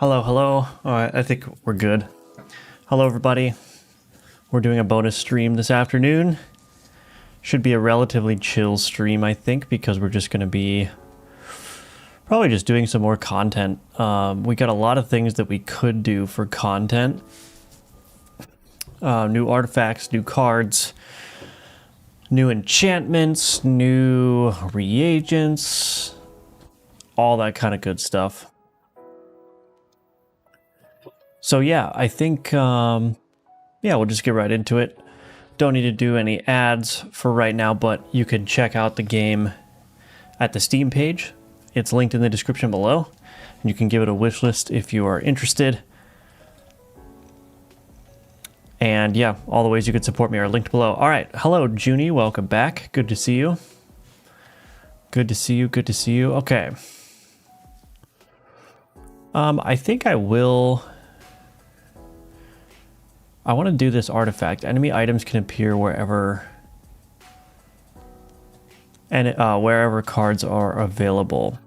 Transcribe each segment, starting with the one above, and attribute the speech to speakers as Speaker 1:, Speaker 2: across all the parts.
Speaker 1: Hello, hello. All right, I think we're good. Hello, everybody. We're doing a bonus stream this afternoon. Should be a relatively chill stream, I think, because we're just going to be probably just doing some more content. We got a lot of things that we could do for content. New artifacts, new cards, new enchantments, new reagents, all that kind of good stuff. So yeah, I think, yeah, we'll just get right into it. Don't need to do any ads for right now, but you can check out the game at the Steam page. It's linked in the description below, and you can give it a wish list if you are interested. And yeah, all the ways you could support me are linked below. All right, hello, Junie, welcome back. Good to see you. Good to see you, good to see you. Okay. I think I want to do this artifact. Enemy items can appear wherever wherever cards are available.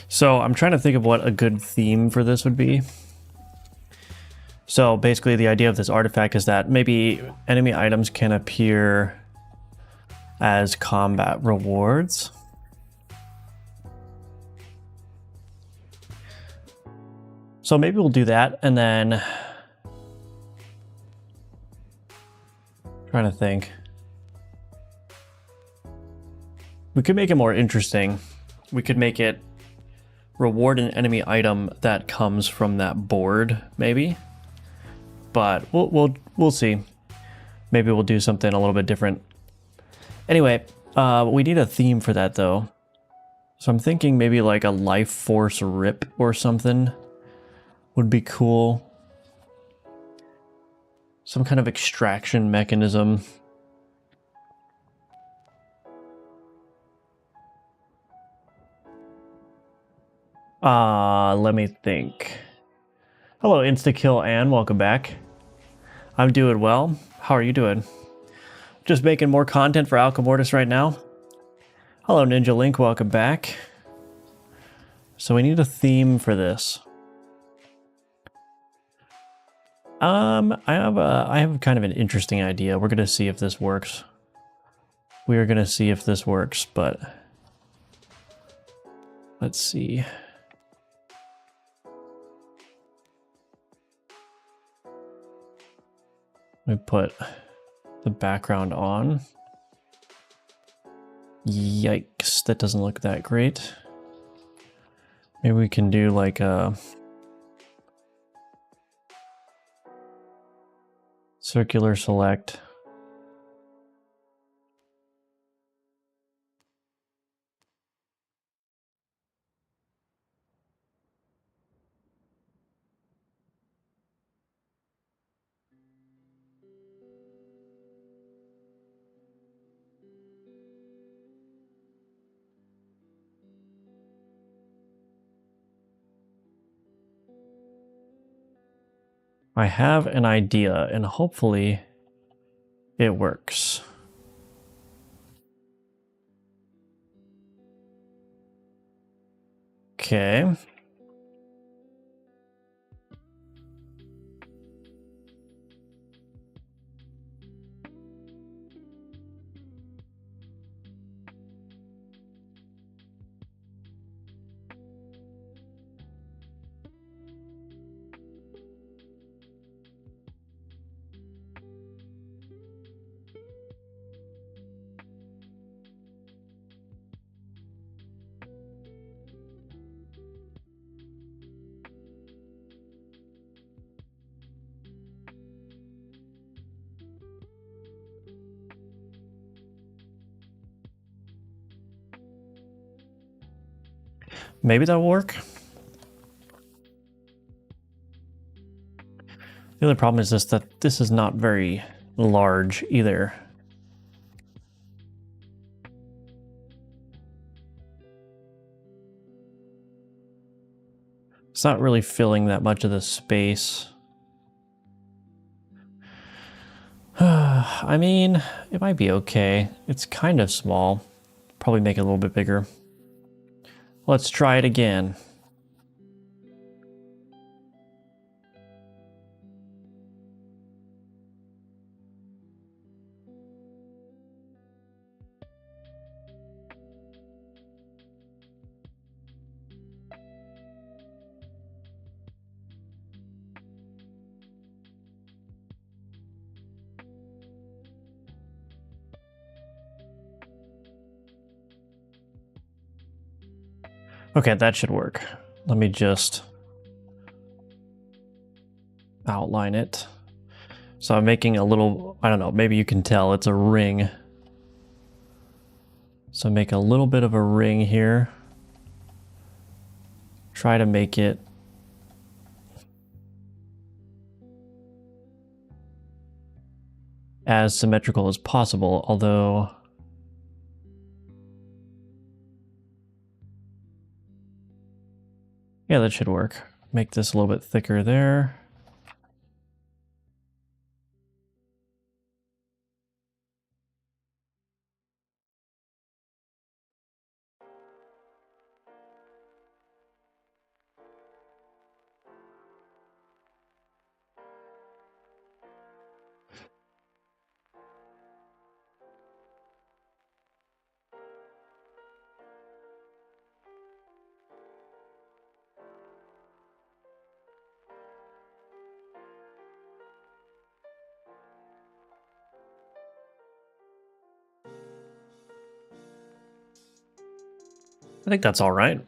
Speaker 1: So I'm trying to think of what a good theme for this would be. So basically the idea of this artifact is that maybe enemy items can appear as combat rewards. So maybe we'll do that, and then trying to think. We could make it more interesting. We could make it reward an enemy item that comes from that board, maybe. But we'll see. Maybe we'll do something a little bit different. Anyway, we need a theme for that though. So I'm thinking maybe like a life force rip or something would be cool. Some kind of extraction mechanism. Let me think. Hello, Instakill Ann, welcome back. I'm doing well. How are you doing? Just making more content for Alchemortis right now. Hello, Ninja Link, welcome back. So we need a theme for this. I have kind of an interesting idea. We're gonna see if this works. We are gonna see if this works, but let's see. Let me put the background on. Yikes, that doesn't look that great. Maybe we can do like a circular select. I have an idea, and hopefully it works. Okay. Maybe that'll work. The other problem is just that this is not very large either. It's not really filling that much of the space. I mean, it might be okay. It's kind of small, Probably make it a little bit bigger. Let's try it again. Okay, that should work. Let me just outline it. So I'm making a little, I don't know, maybe you can tell it's a ring. So make a little bit of a ring here. Try to make it as symmetrical as possible, although yeah, that should work. Make this a little bit thicker there. I think that's all right.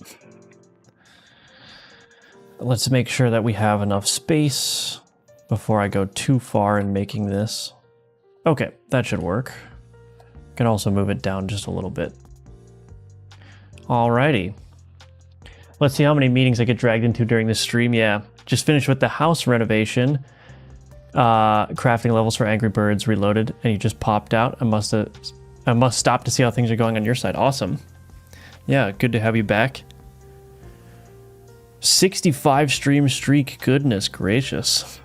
Speaker 1: Let's make sure that we have enough space before I go too far in making this. Okay, that should work. Can also move it down just a little bit. Alrighty. Let's see how many meetings I get dragged into during this stream. Yeah, just finished with the house renovation. Crafting levels for Angry Birds Reloaded, and you just popped out. I must stop to see how things are going on your side. Awesome. Yeah, good to have you back. 65 stream streak, goodness gracious.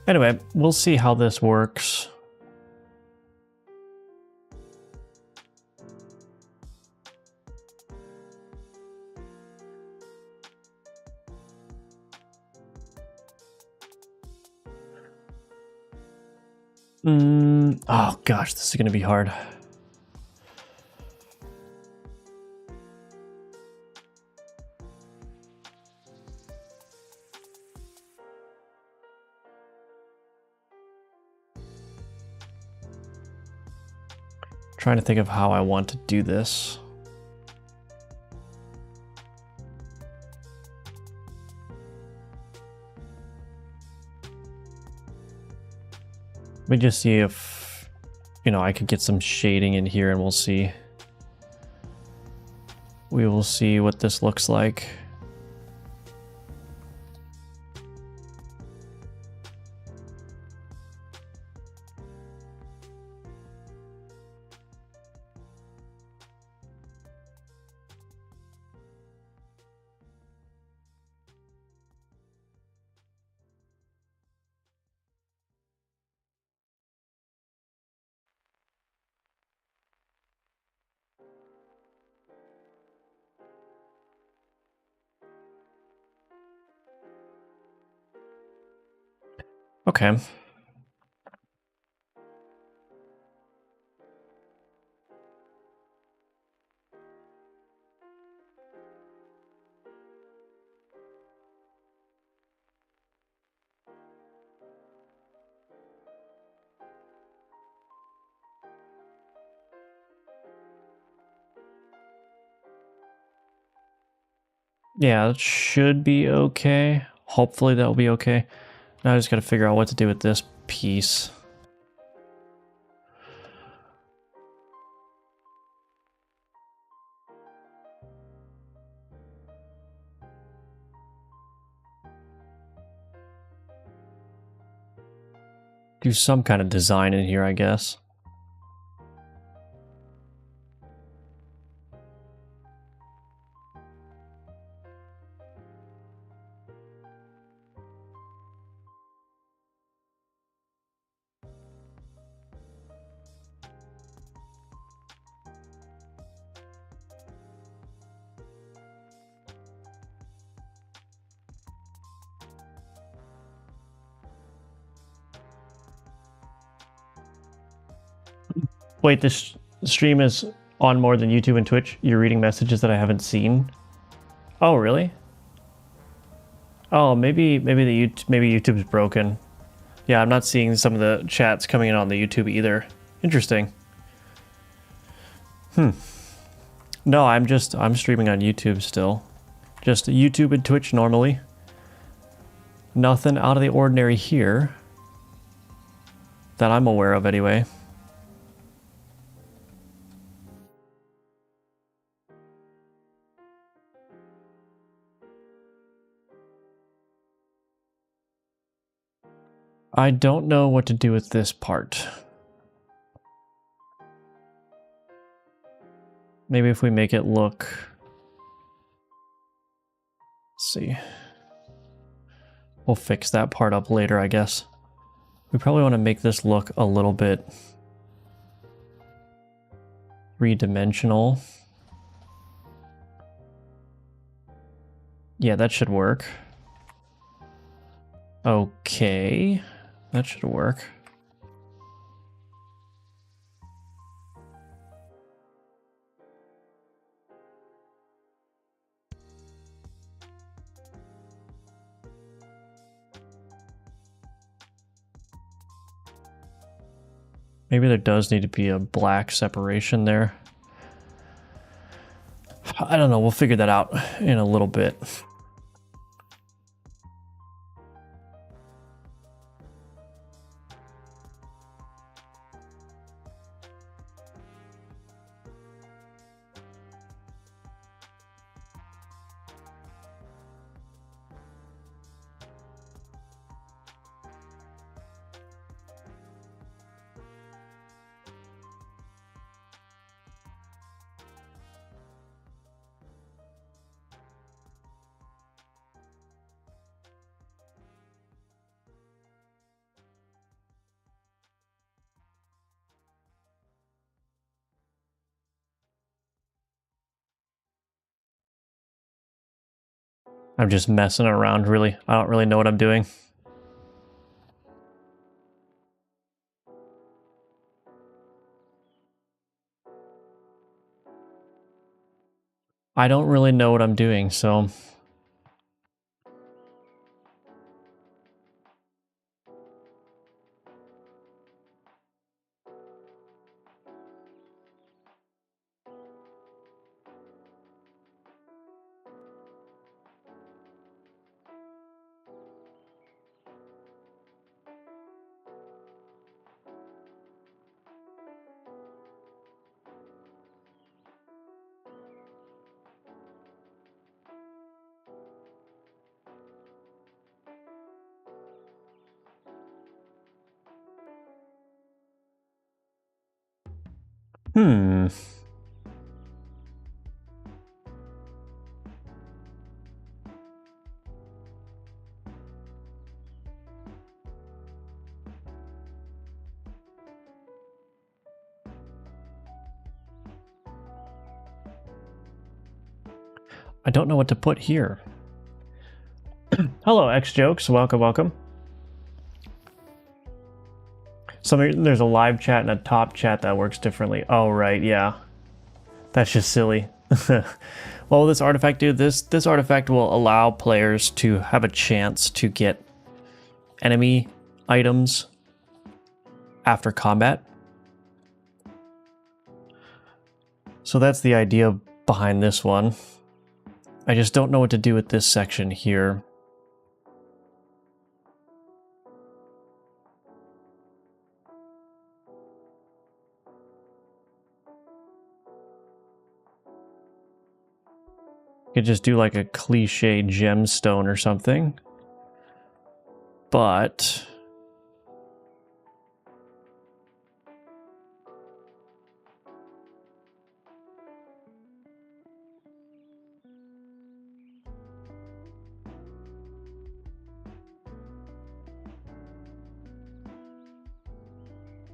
Speaker 1: Anyway, we'll see how this works. Oh gosh, this is gonna be hard. Trying to think of how I want to do this. Let me just see if, you know, I could get some shading in here and we'll see. We will see what this looks like. Okay. Yeah, that should be okay. Hopefully that'll be okay. Now I just gotta figure out what to do with this piece. Do some kind of design in here, I guess. Wait, this stream is on more than YouTube and Twitch? You're reading messages that I haven't seen? Oh, really? Oh, maybe YouTube's broken. Yeah, I'm not seeing some of the chats coming in on the YouTube either. Interesting. No, I'm streaming on YouTube still. Just YouTube and Twitch normally. Nothing out of the ordinary here. That I'm aware of anyway. I don't know what to do with this part. Maybe if we make it look... Let's see. We'll fix that part up later, I guess. We probably want to make this look a little bit three-dimensional. Yeah, that should work. Okay, that should work. Maybe there does need to be a black separation there. I don't know, we'll figure that out in a little bit. I'm just messing around, really. I don't really know what I'm doing. I don't really know what I'm doing, so... I don't know what to put here. Hello, X-Jokes. Welcome, welcome. There's a live chat and a top chat that works differently. Oh, right, yeah. That's just silly. What will this artifact do? This artifact will allow players to have a chance to get enemy items after combat. So that's the idea behind this one. I just don't know what to do with this section here. Could just do like a cliche gemstone or something. But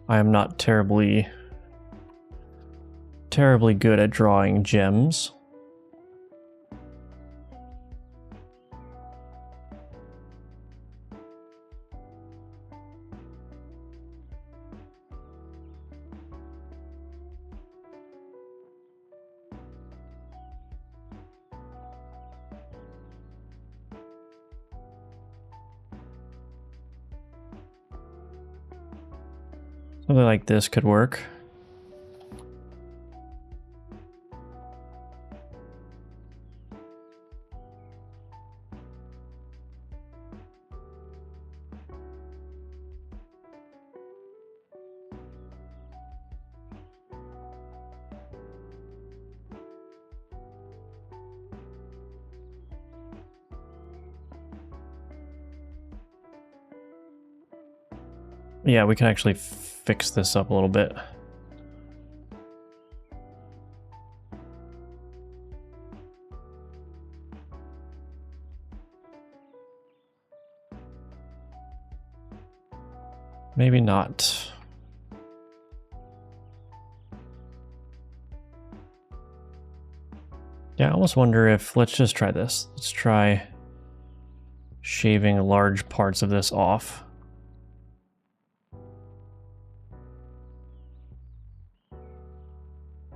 Speaker 1: I am not terribly good at drawing gems. Something like this could work. Yeah, we can actually fix this up a little bit. Maybe not. Yeah, I almost wonder if, let's just try this. Let's try shaving large parts of this off.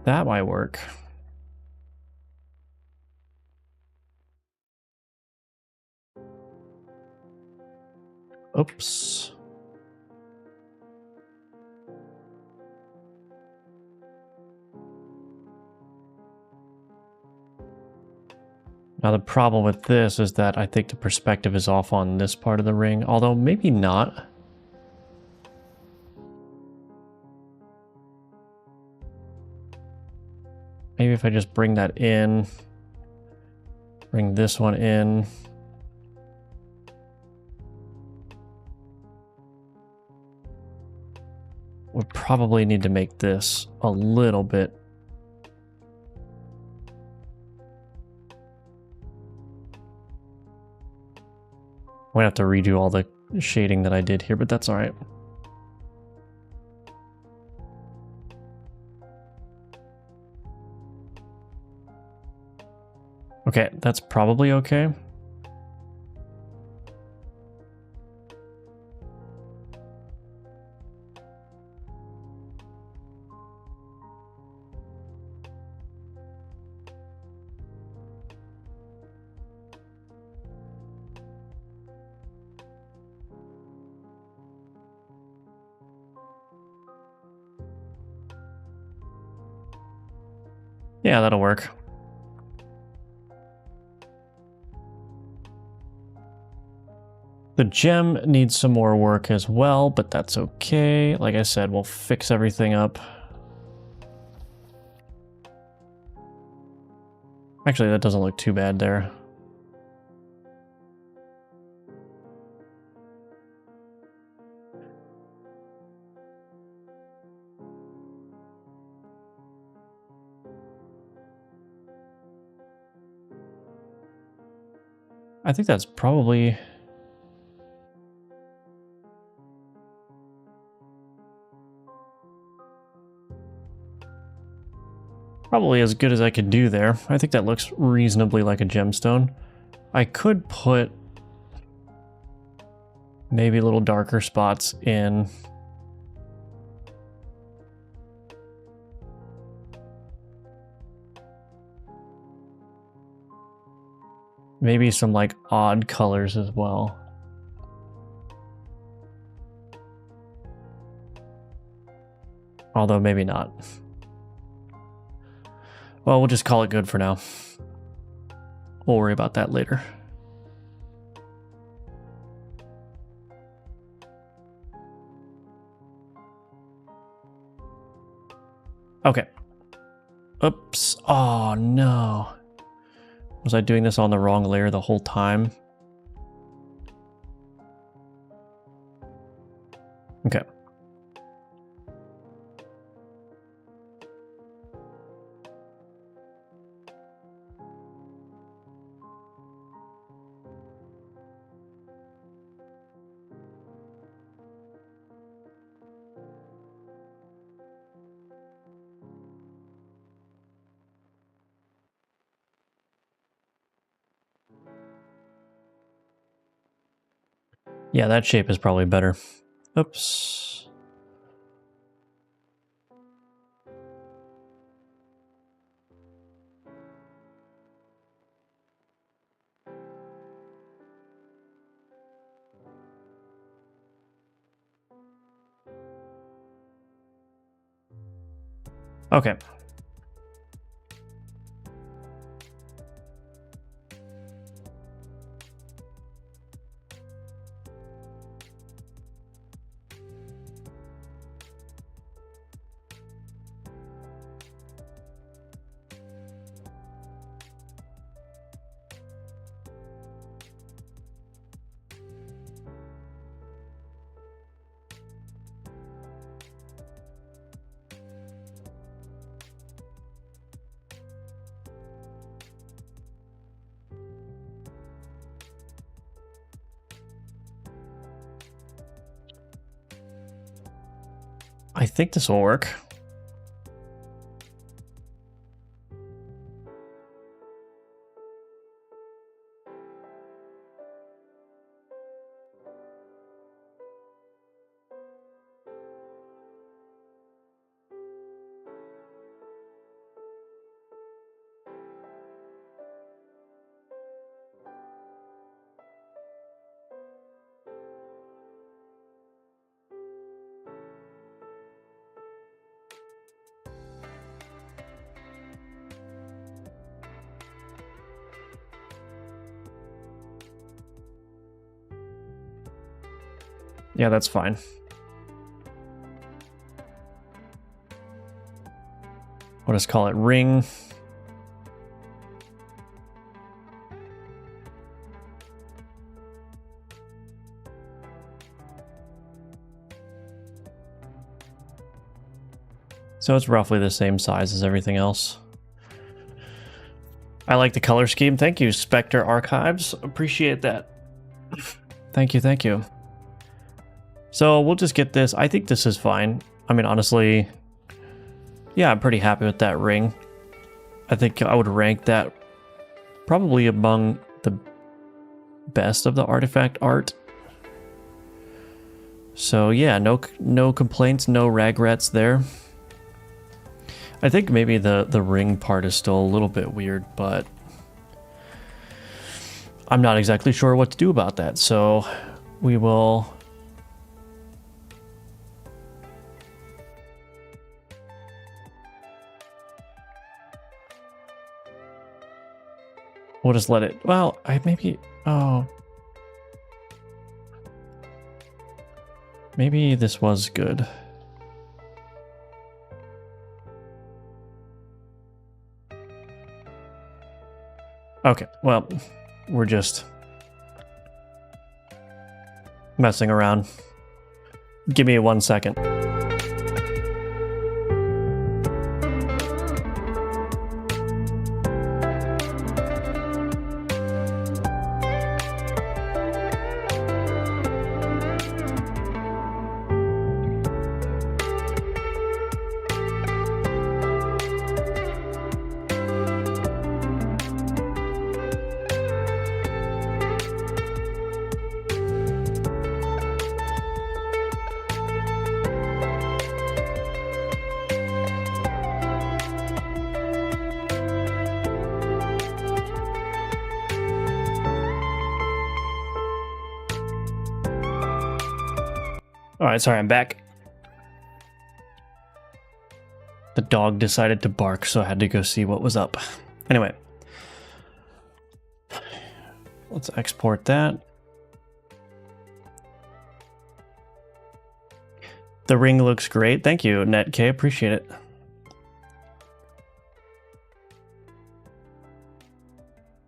Speaker 1: That might work. Oops. Now the problem with this is that I think the perspective is off on this part of the ring, although maybe not. Maybe if I just bring that in, bring this one in. We probably need to make this a little bit. I'm gonna have to redo all the shading that I did here, but that's all right. Okay, that's probably okay. Yeah, that'll work. The gem needs some more work as well, but that's okay. Like I said, we'll fix everything up. Actually, that doesn't look too bad there. I think that's probably... probably as good as I could do there. I think that looks reasonably like a gemstone. I could put maybe little darker spots in. Maybe some like odd colors as well. Although maybe not. Well, we'll just call it good for now. We'll worry about that later. Okay. Oops. Oh, no. Was I doing this on the wrong layer the whole time? Okay. Yeah, that shape is probably better. Oops. Okay. I think this will work. Yeah, that's fine. We'll just call it ring. So it's roughly the same size as everything else. I like the color scheme. Thank you, Spectre Archives. Appreciate that. Thank you, thank you. So we'll just get this. I think this is fine. I mean, honestly, yeah, I'm pretty happy with that ring. I think I would rank that probably among the best of the artifact art. So yeah, no complaints, no regrets there. I think maybe the ring part is still a little bit weird, but I'm not exactly sure what to do about that. So we will... We'll just let it... Well, maybe... Oh... Maybe this was good. Okay, well, we're just messing around. Give me 1 second. All right, sorry, I'm back. The dog decided to bark, so I had to go see what was up. Anyway, let's export that. The ring looks great. Thank you, NetK. Appreciate it.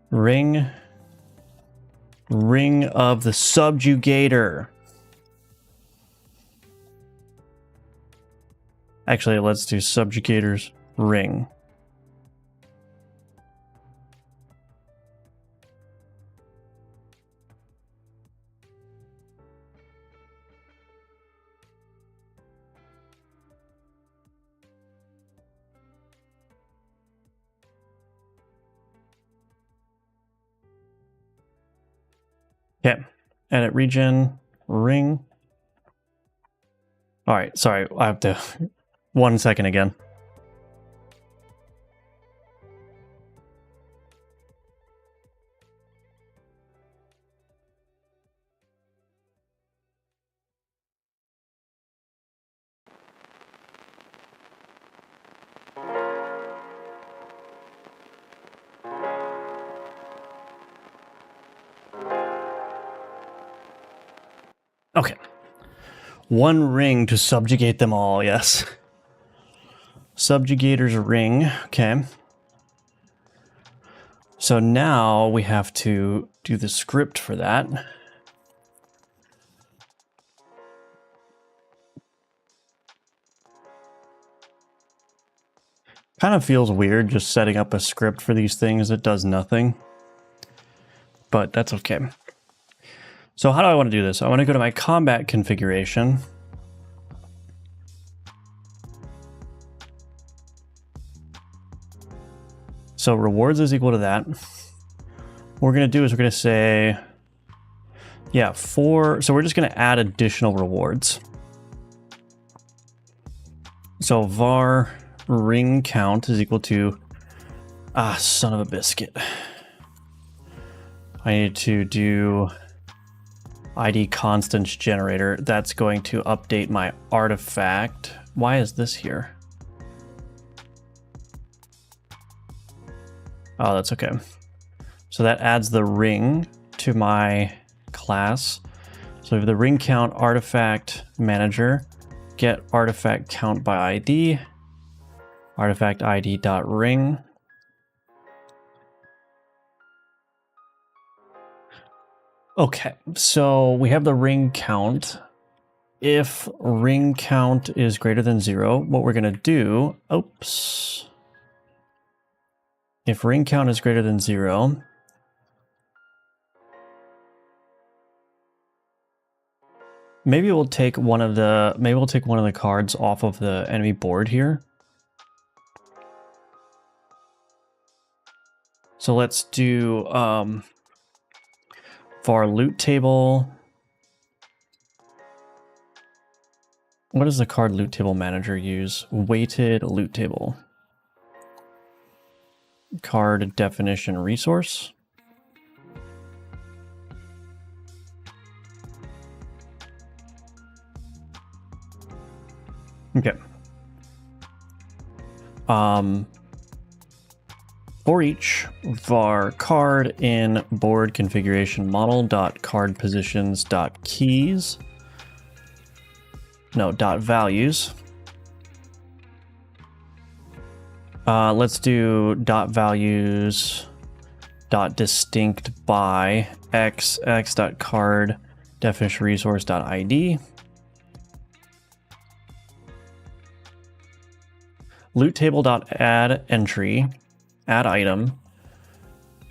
Speaker 1: Ring of the Subjugator. Actually, let's do Subjugator's ring. Okay, edit region, ring. All right, sorry, I have to 1 second again. Okay. One ring to subjugate them all, yes. Subjugator's ring, okay. So now we have to do the script for that. Kind of feels weird just setting up a script for these things that does nothing. But that's okay. So how do I want to do this? I want to go to my combat configuration. So rewards is equal to that. What we're going to do is we're going to say, yeah, so we're just going to add additional rewards. So var ring count is equal to, son of a biscuit. I need to do ID constants generator. That's going to update my artifact. Why is this here? Oh, that's okay. So that adds the ring to my class. So we have the ring count artifact manager, get artifact count by ID, artifact ID dot ring. Okay, so we have the ring count. If ring count is greater than 0, what we're going to do, if ring count is greater than 0, maybe we'll take one of the cards off of the enemy board here. So let's do var loot table. What does the card loot table manager use? Weighted loot table. Card definition resource. Okay. For each var card in board configuration model dot card positions dot keys. No, dot values. Let's do dot values dot distinct by x dot card definition resource dot ID. Loot table dot add entry, add item,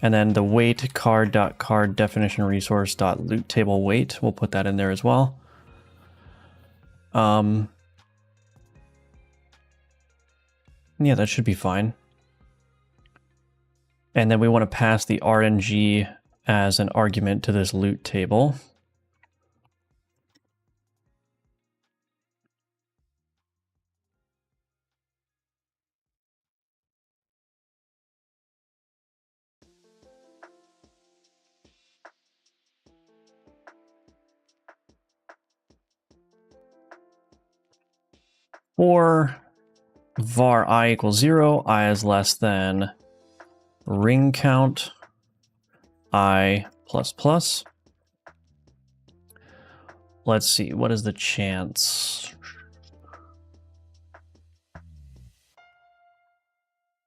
Speaker 1: and then the weight card dot card definition resource dot loot table weight. We'll put that in there as well. Yeah, that should be fine. And then we want to pass the RNG as an argument to this loot table. For var I equals 0, I is less than ring count I plus plus. Let's see, what is the chance?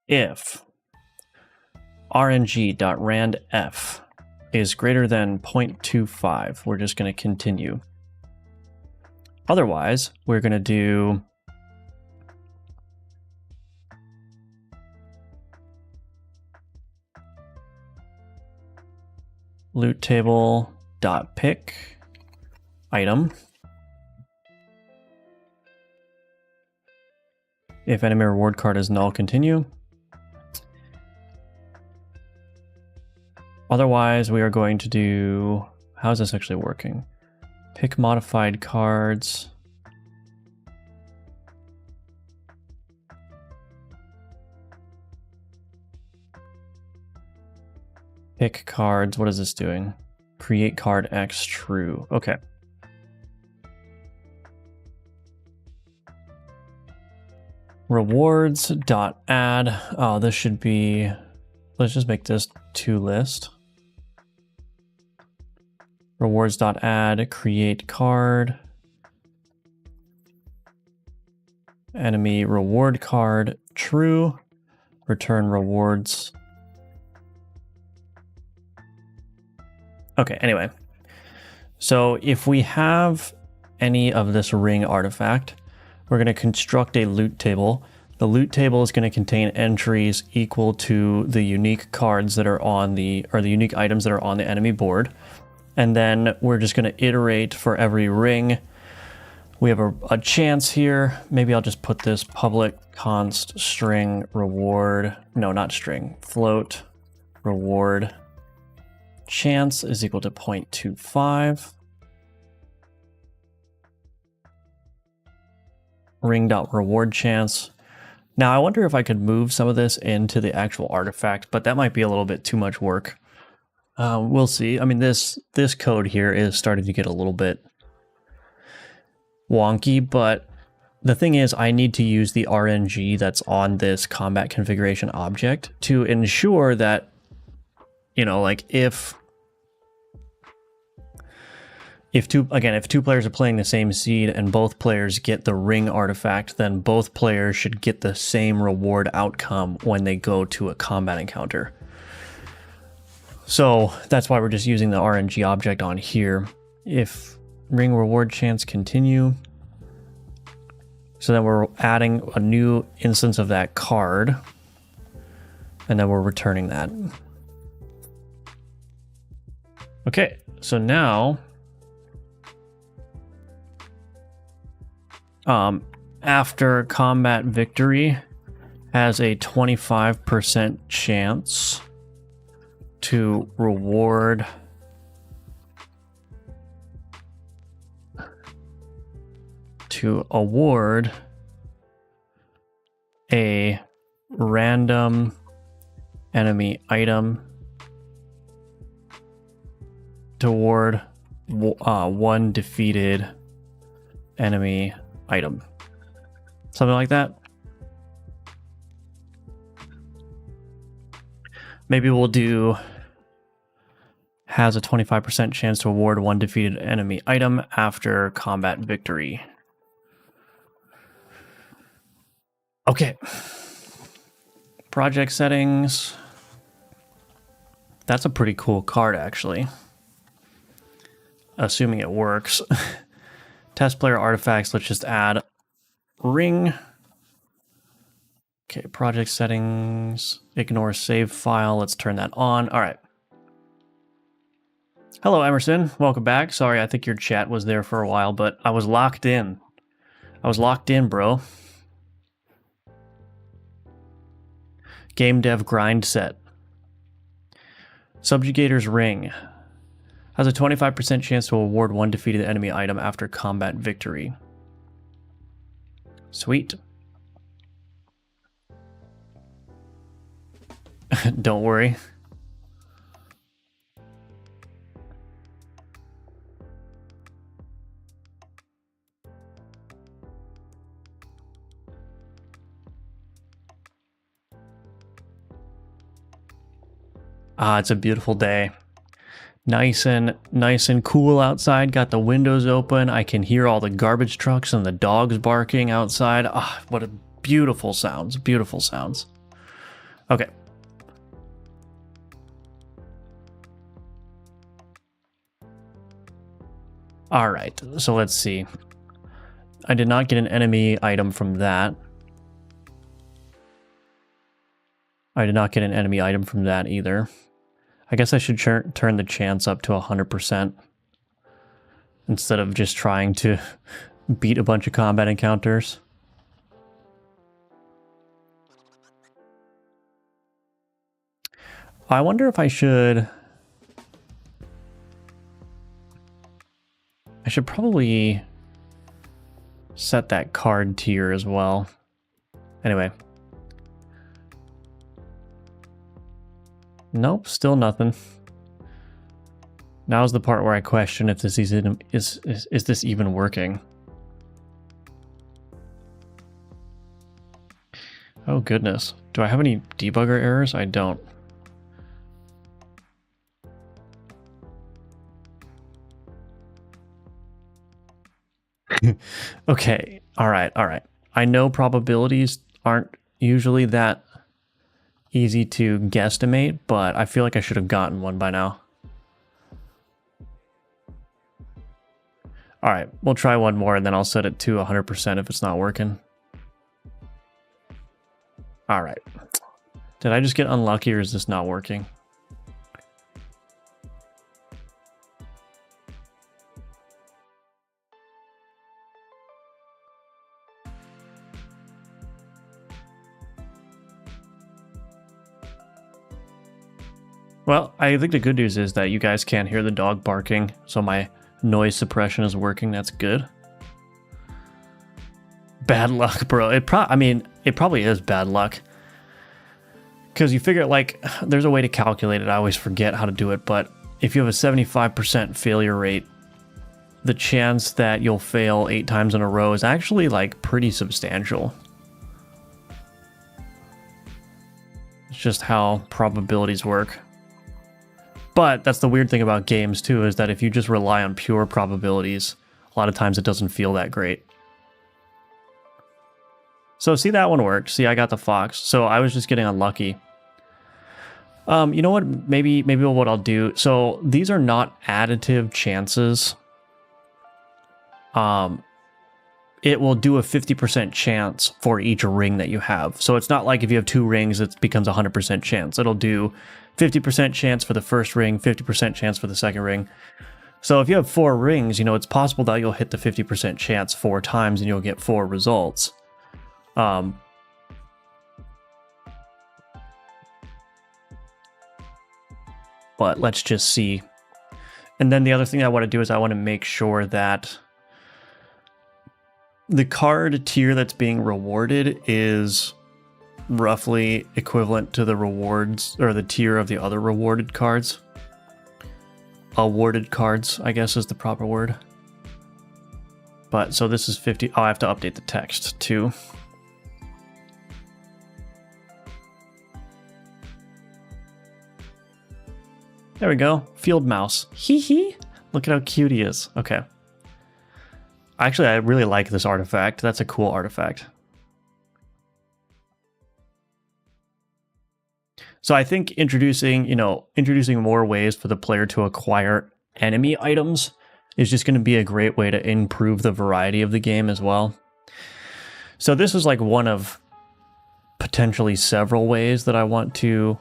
Speaker 1: If rng.randf is greater than 0.25, we're just going to continue. Otherwise, we're going to do loot table dot pick item. If enemy reward card is null, continue. Otherwise, we are going to do, how is this actually working? Pick modified cards. Pick cards. What is this doing? Create card X true. Okay. Rewards dot add. Oh, this should be, let's just make this to list. Rewards.add, create card. Enemy reward card, true. Return rewards. Okay, anyway. So if we have any of this ring artifact, we're going to construct a loot table. The loot table is going to contain entries equal to the unique cards that are on the unique items that are on the enemy board. And then we're just going to iterate for every ring. We have a chance here. Maybe I'll just put this public const string reward. No, not string. Float reward chance is equal to 0.25. Ring.reward chance. Now I wonder if I could move some of this into the actual artifact, but that might be a little bit too much work. We'll see. I mean, this code here is starting to get a little bit wonky, but the thing is I need to use the RNG that's on this combat configuration object to ensure that, you know, like if two players are playing the same seed and both players get the ring artifact, then both players should get the same reward outcome when they go to a combat encounter. So that's why we're just using the RNG object on here. If ring reward chance continue, so then we're adding a new instance of that card, and then we're returning that. Okay, so now after combat victory has a 25% chance to award a random enemy item toward one defeated enemy item. Something like that. Maybe we'll do has a 25% chance to award one defeated enemy item after combat victory. Okay. Project settings. That's a pretty cool card, actually. Assuming it works. Test player artifacts, let's just add ring. Okay, project settings, ignore save file, let's turn that on. All right. Hello, Emerson, welcome back. Sorry, I think your chat was there for a while, but I was locked in. Bro. Game dev grind set. Subjugator's ring. Has a 25% chance to award one defeated enemy item after combat victory. Sweet. Don't worry. It's a beautiful day. Nice and cool outside. Got the windows open. I can hear all the garbage trucks and the dogs barking outside. Ah, what a beautiful sounds. Beautiful sounds. Okay. All right. So let's see. I did not get an enemy item from that. I did not get an enemy item from that either. I guess I should turn the chance up to 100% instead of just trying to beat a bunch of combat encounters. I wonder if I should probably set that card tier as well. Anyway. Nope, still nothing. Now's the part where I question if this is this even working. Oh goodness. Do I have any debugger errors? I don't. Okay, all right, all right. I know probabilities aren't usually that easy to guesstimate, but I feel like I should have gotten one by now. All right, we'll try one more and then I'll set it to 100% if it's not working. All right. Did I just get unlucky or is this not working? Well, I think the good news is that you guys can't hear the dog barking, so my noise suppression is working. That's good. Bad luck, bro. It probably is bad luck. Because you figure, like, there's a way to calculate it. I always forget how to do it, but if you have a 75% failure rate, the chance that you'll fail 8 times in a row is actually, like, pretty substantial. It's just how probabilities work. But that's the weird thing about games, too, is that if you just rely on pure probabilities, a lot of times it doesn't feel that great. So see, that one worked. See, I got the fox. So I was just getting unlucky. You know what? Maybe what I'll do. So these are not additive chances. It will do a 50% chance for each ring that you have. So it's not like if you have 2 rings, it becomes a 100% chance. It'll do 50% chance for the first ring, 50% chance for the second ring. So if you have 4 rings, you know, it's possible that you'll hit the 50% chance 4 times and you'll get 4 results. But let's just see. And then the other thing I want to do is I want to make sure that the card tier that's being rewarded is roughly equivalent to the rewards or the tier of the other rewarded cards. Awarded cards, I guess is the proper word. But so this is 50. Oh, I have to update the text too. There we go. Field mouse. Hee hee. Look at how cute he is. Okay. Actually, I really like this artifact. That's a cool artifact. So I think introducing more ways for the player to acquire enemy items is just going to be a great way to improve the variety of the game as well. So this is like one of potentially several ways that I want to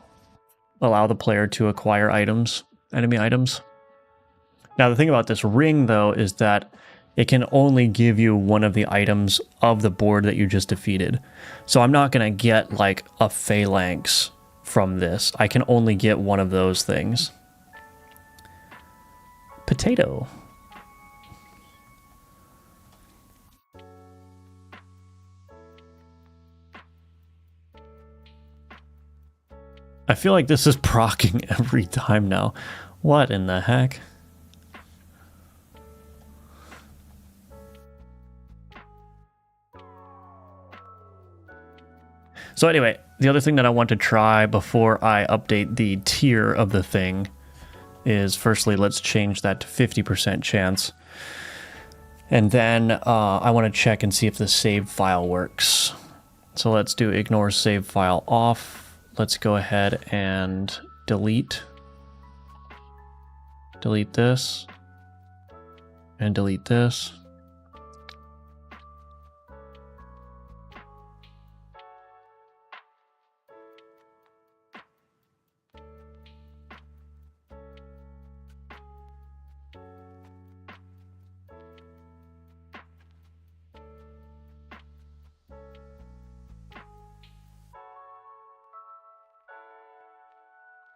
Speaker 1: allow the player to acquire items, enemy items. Now the thing about this ring though is that it can only give you one of the items of the board that you just defeated. So I'm not going to get like a phalanx from this. I can only get one of those things. Potato. I feel like this is proccing every time now. What in the heck? So anyway, the other thing that I want to try before I update the tier of the thing is, firstly, let's change that to 50% chance. And then I want to check and see if the save file works. So let's do ignore save file off. Let's go ahead and delete this, and delete this.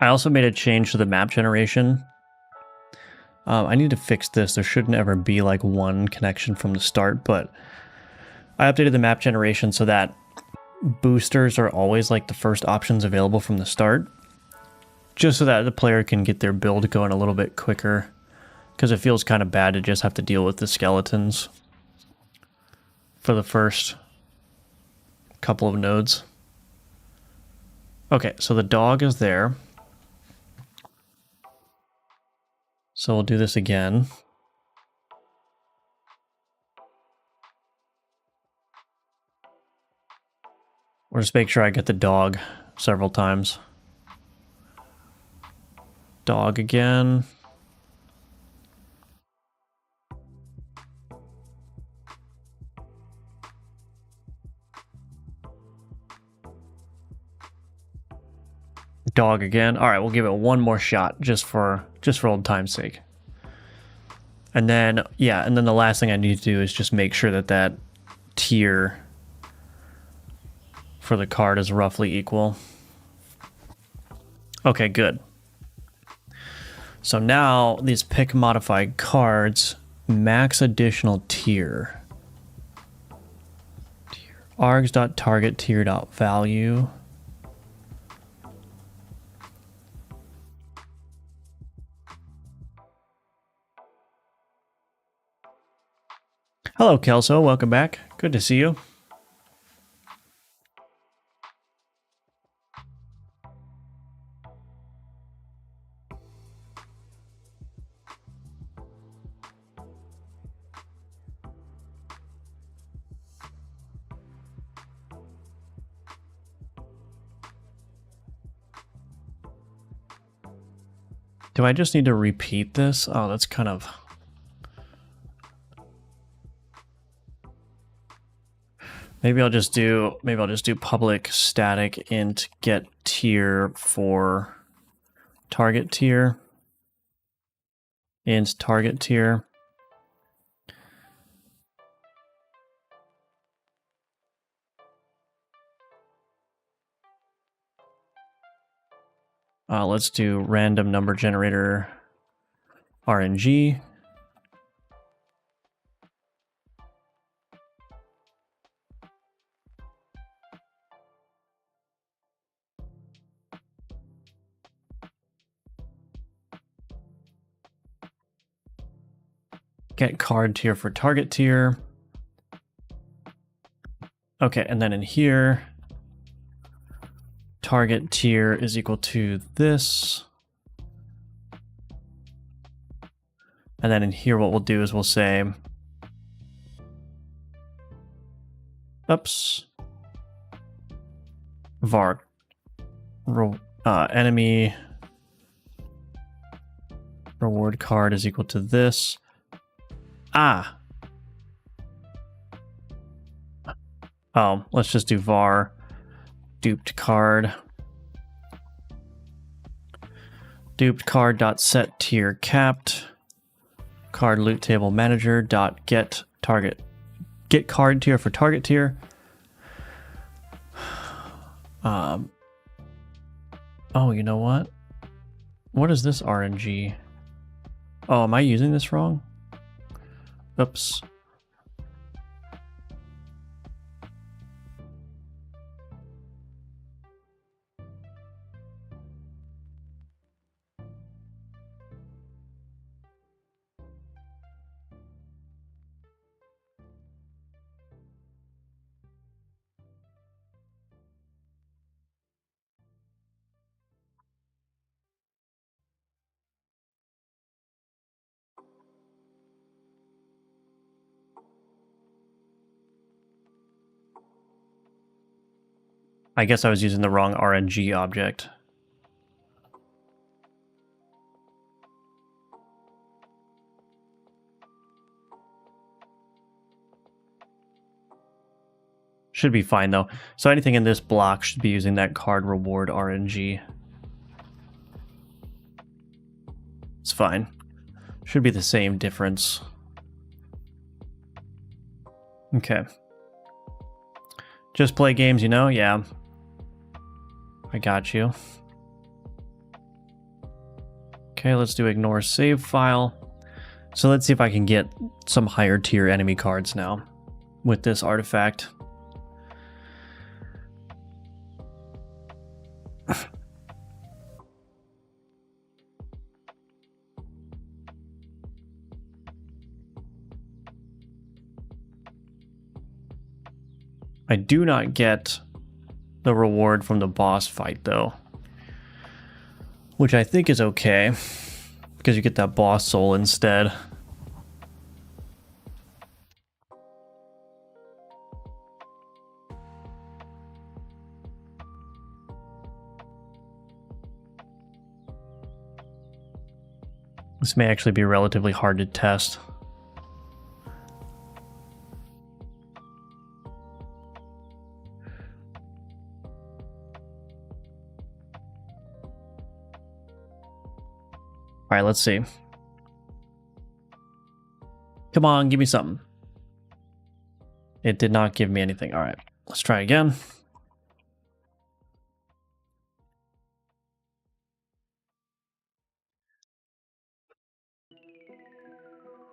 Speaker 1: I also made a change to the map generation. I need to fix this. There shouldn't ever be like one connection from the start, but I updated the map generation so that boosters are always like the first options available from the start, just so that the player can get their build going a little bit quicker, because it feels kind of bad to just have to deal with the skeletons for the first couple of nodes. Okay, so the dog is there. So we'll do this again. Or just make sure I get the dog several times. Dog again. Dog again. All right, we'll give it one more shot just for old time's sake. And then, yeah, and then the last thing I need to do is just make sure that that tier for the card is roughly equal. Okay, good. So now these pick modified cards, max additional tier. Args.target tier.value. Hello, Kelso. Welcome back. Good to see you. Do I just need to repeat this? Oh, that's kind of... Maybe I'll just do public static int get tier for target tier. Int target tier. Let's do random number generator RNG. Get card tier for target tier. Okay, and then in here, target tier is equal to this. And then in here, what we'll do is we'll say, oops, var enemy reward card is equal to this. Ah. Oh, let's just do var duped card. Duped card dot set tier capped. Card loot table manager dot get target. Get card tier for target tier. Oh, you know what? What is this RNG? Oh, am I using this wrong? Oops. I guess I was using the wrong RNG object. Should be fine though. So anything in this block should be using that card reward RNG. It's fine. Should be the same difference. Okay. Just play games, you know? Yeah. I got you. Okay, let's do ignore save file. So let's see if I can get some higher tier enemy cards now with this artifact. I do not get the reward from the boss fight though, which I think is okay because you get that boss soul instead. This may actually be relatively hard to test. All right, let's see. Come on, give me something. It did not give me anything. All right, let's try again.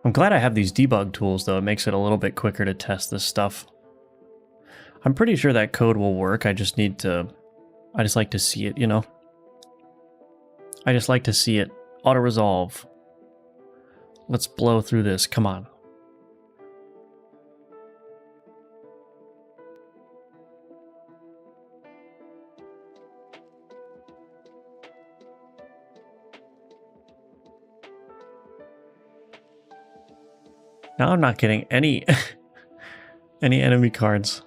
Speaker 1: I'm glad I have these debug tools, though. It makes it a little bit quicker to test this stuff. I'm pretty sure that code will work. I just like to see it, you know? I just like to see it. Auto-resolve. Let's blow through this. Come on. Now I'm not getting any any enemy cards.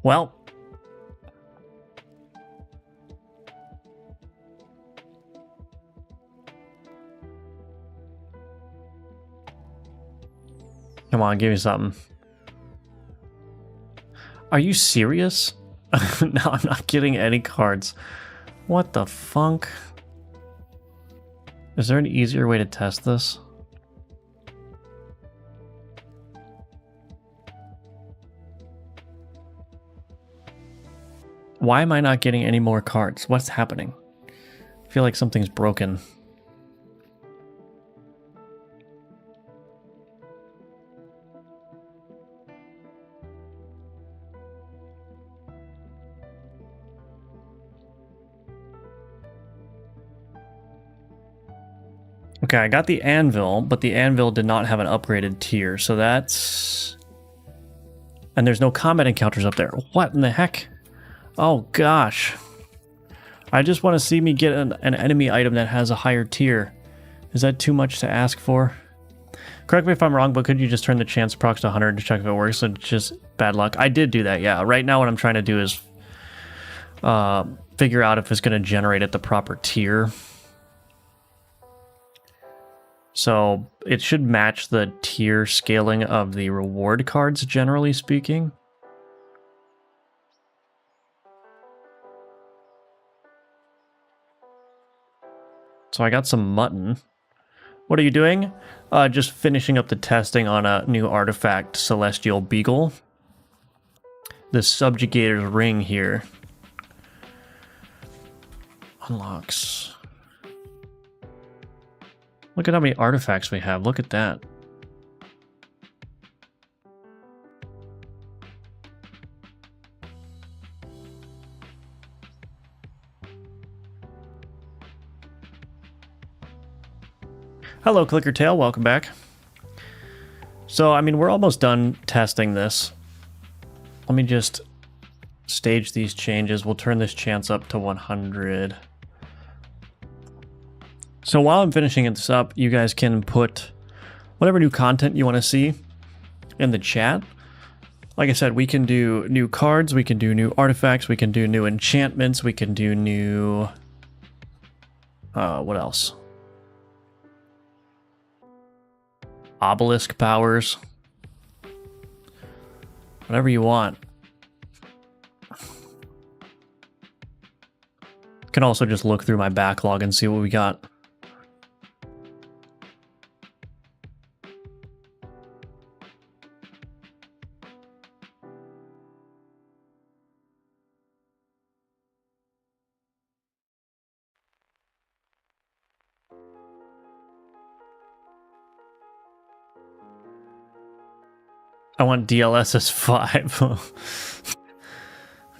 Speaker 1: Well, come on, give me something. Are you serious? No, I'm not getting any cards. What the funk? Is there an easier way to test this? Why am I not getting any more cards? What's happening? I feel like something's broken. Okay, I got the anvil, but the anvil did not have an upgraded tier, so that's... And there's no combat encounters up there. What in the heck? Oh gosh. I just want to see me get an enemy item that has a higher tier. Is that too much to ask for? Correct me if I'm wrong, but could you just turn the chance procs to 100 to check if it works? So just bad luck. I did do that, yeah. Right now what I'm trying to do is figure out if it's going to generate at the proper tier. So it should match the tier scaling of the reward cards, generally speaking. So I got some mutton. What are you doing? Just finishing up the testing on a new artifact, Celestial Beagle. The Subjugator's Ring here. Unlocks. Look at how many artifacts we have. Look at that. Hello, Clickertail. Welcome back. So, I mean, we're almost done testing this. Let me just stage these changes. We'll turn this chance up to 100. So while I'm finishing this up, you guys can put whatever new content you want to see in the chat. Like I said, we can do new cards, we can do new artifacts, we can do new enchantments, we can do new... what else? Obelisk powers. Whatever you want. Can also just look through my backlog and see what we got. I want DLSS 5.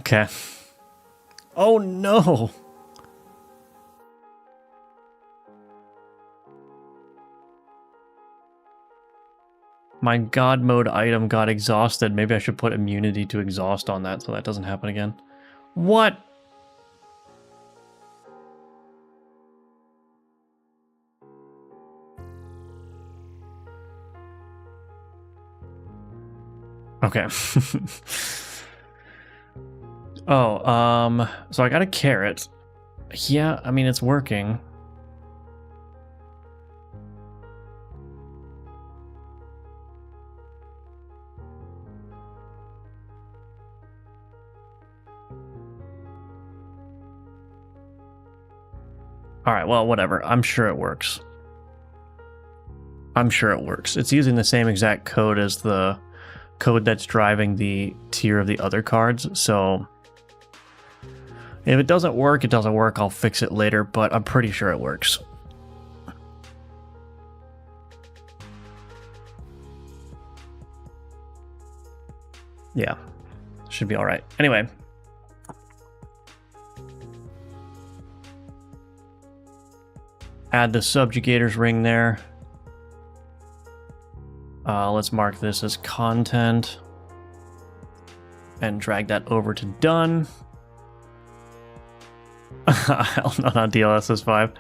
Speaker 1: Okay. Oh no! My God mode item got exhausted. Maybe I should put immunity to exhaust on that so that doesn't happen again. What? Okay. Oh, so I got a carrot. Yeah, I mean, it's working. All right, well, whatever. I'm sure it works. I'm sure it works. It's using the same exact code as the code that's driving the tier of the other cards, so if it doesn't work, it doesn't work. I'll fix it later, but I'm pretty sure it works. Yeah, should be all right. Anyway. Add the subjugator's ring there. Let's mark this as content and drag that over to done. Hell, not on DLSS 5.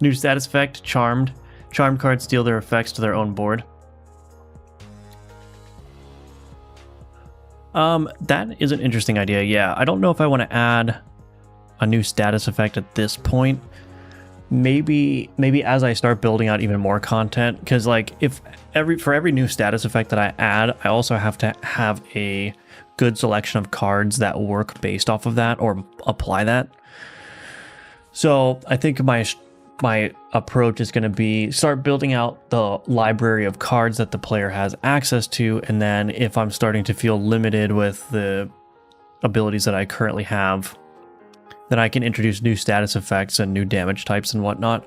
Speaker 1: New status effect, Charmed. Charmed cards deal their effects to their own board. That is an interesting idea. Yeah, I don't know if I want to add a new status effect at this point. Maybe as I start building out even more content, because like for every new status effect that I add, I also have to have a good selection of cards that work based off of that or apply that. So I think my approach is going to be start building out the library of cards that the player has access to, and then if I'm starting to feel limited with the abilities that I currently have, then I can introduce new status effects and new damage types and whatnot,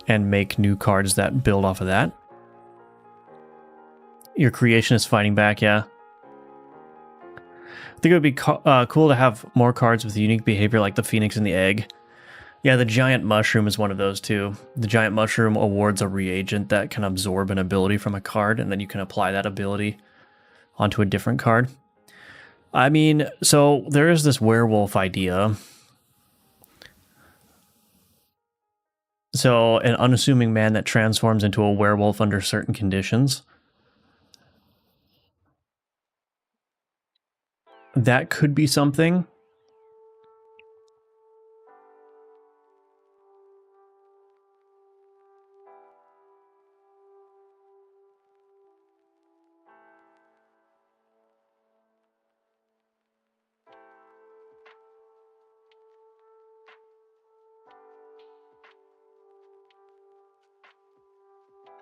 Speaker 1: and make new cards that build off of that. Your creation is fighting back, yeah. I think it would be cool to have more cards with unique behavior like the Phoenix and the Egg. Yeah, the Giant Mushroom is one of those too. The Giant Mushroom awards a reagent that can absorb an ability from a card, and then you can apply that ability onto a different card. I mean, so there is this werewolf idea. So, an unassuming man that transforms into a werewolf under certain conditions. That could be something.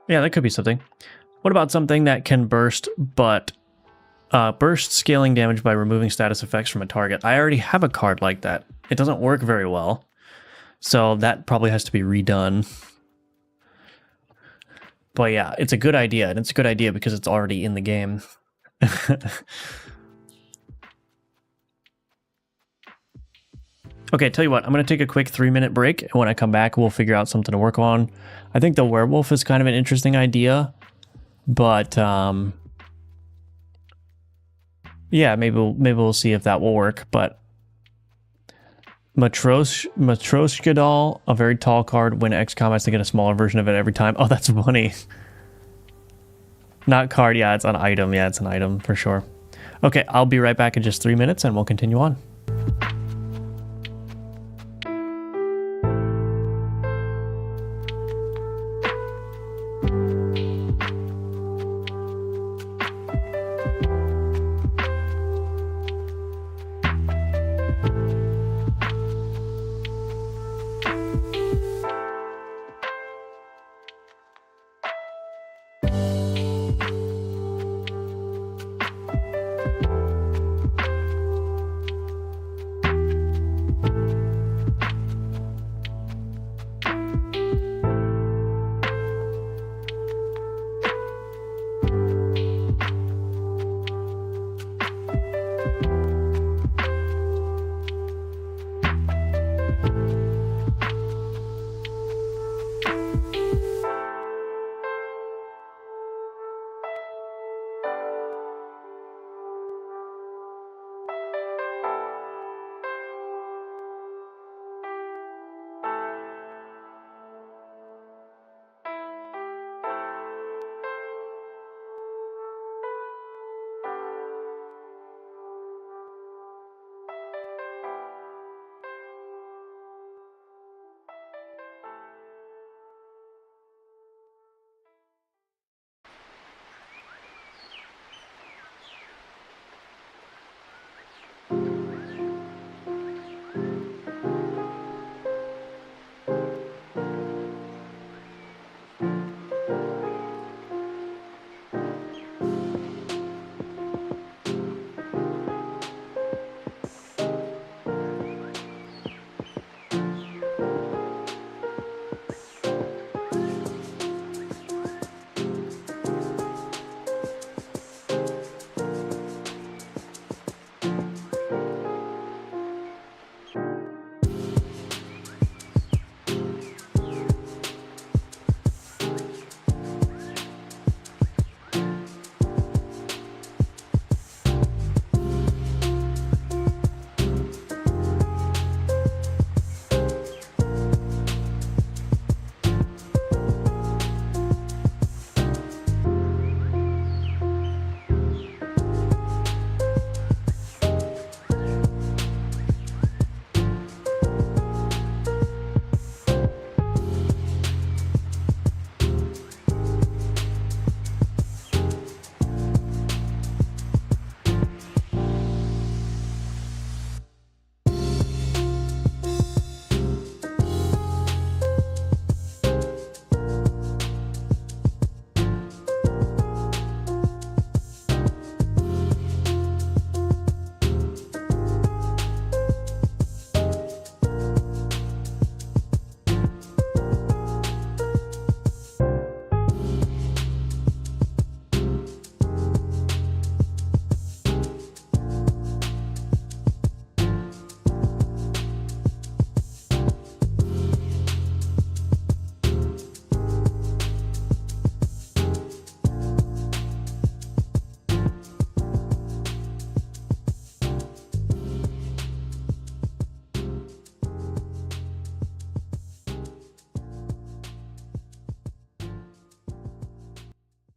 Speaker 1: Yeah, that could be something. What about something that can burst, but burst scaling damage by removing status effects from a target? I already have a card like that. It doesn't work very well, so that probably has to be redone. But yeah, it's a good idea, and it's a good idea because it's already in the game. Okay, tell you what, I'm going to take a quick 3-minute break, and when I come back, we'll figure out something to work on. I think the werewolf is kind of an interesting idea, but yeah, maybe we'll see if that will work. But Matryoshka doll, a very tall card. When X combats to get a smaller version of it every time. Oh, that's funny. Not card, yeah, it's an item. Yeah, it's an item for sure. Okay, I'll be right back in just 3 minutes, and we'll continue on.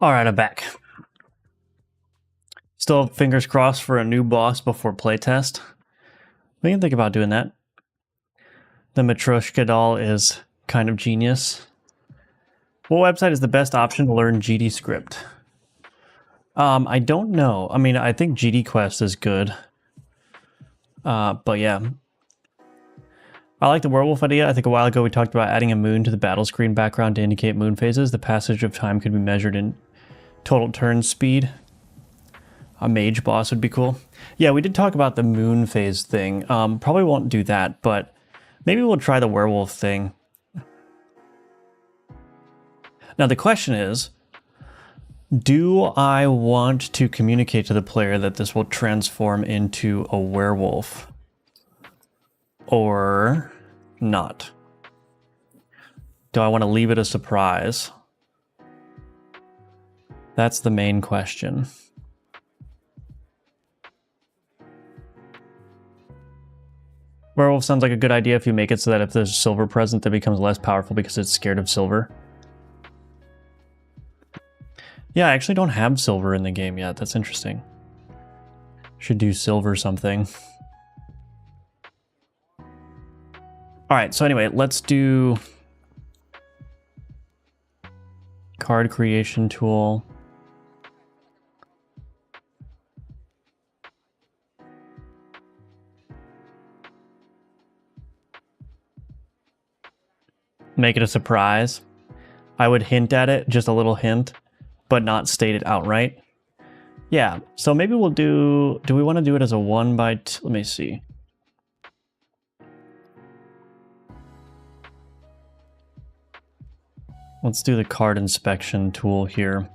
Speaker 1: All right, I'm back. Still fingers crossed for a new boss before playtest. We can think about doing that. The Matryoshka doll is kind of genius. What website is the best option to learn GD script? I don't know. I mean, I think GD Quest is good. But yeah. I like the werewolf idea. I think a while ago we talked about adding a moon to the battle screen background to indicate moon phases. The passage of time could be measured in total turn speed. A mage boss would be cool. Yeah, we did talk about the moon phase thing. Probably won't do that, but maybe we'll try the werewolf thing. Now the question is, do I want to communicate to the player that this will transform into a werewolf? Or not? Do I want to leave it a surprise? That's the main question. Werewolf sounds like a good idea if you make it so that if there's a silver present, that becomes less powerful because it's scared of silver. Yeah, I actually don't have silver in the game yet. That's interesting. Should do silver something. All right, so anyway, let's do card creation tool. Make it a surprise. I would hint at it, just a little hint, but not state it outright. Yeah, so maybe we'll do we want to do it as a 1x2? Let me see. Let's do the card inspection tool here.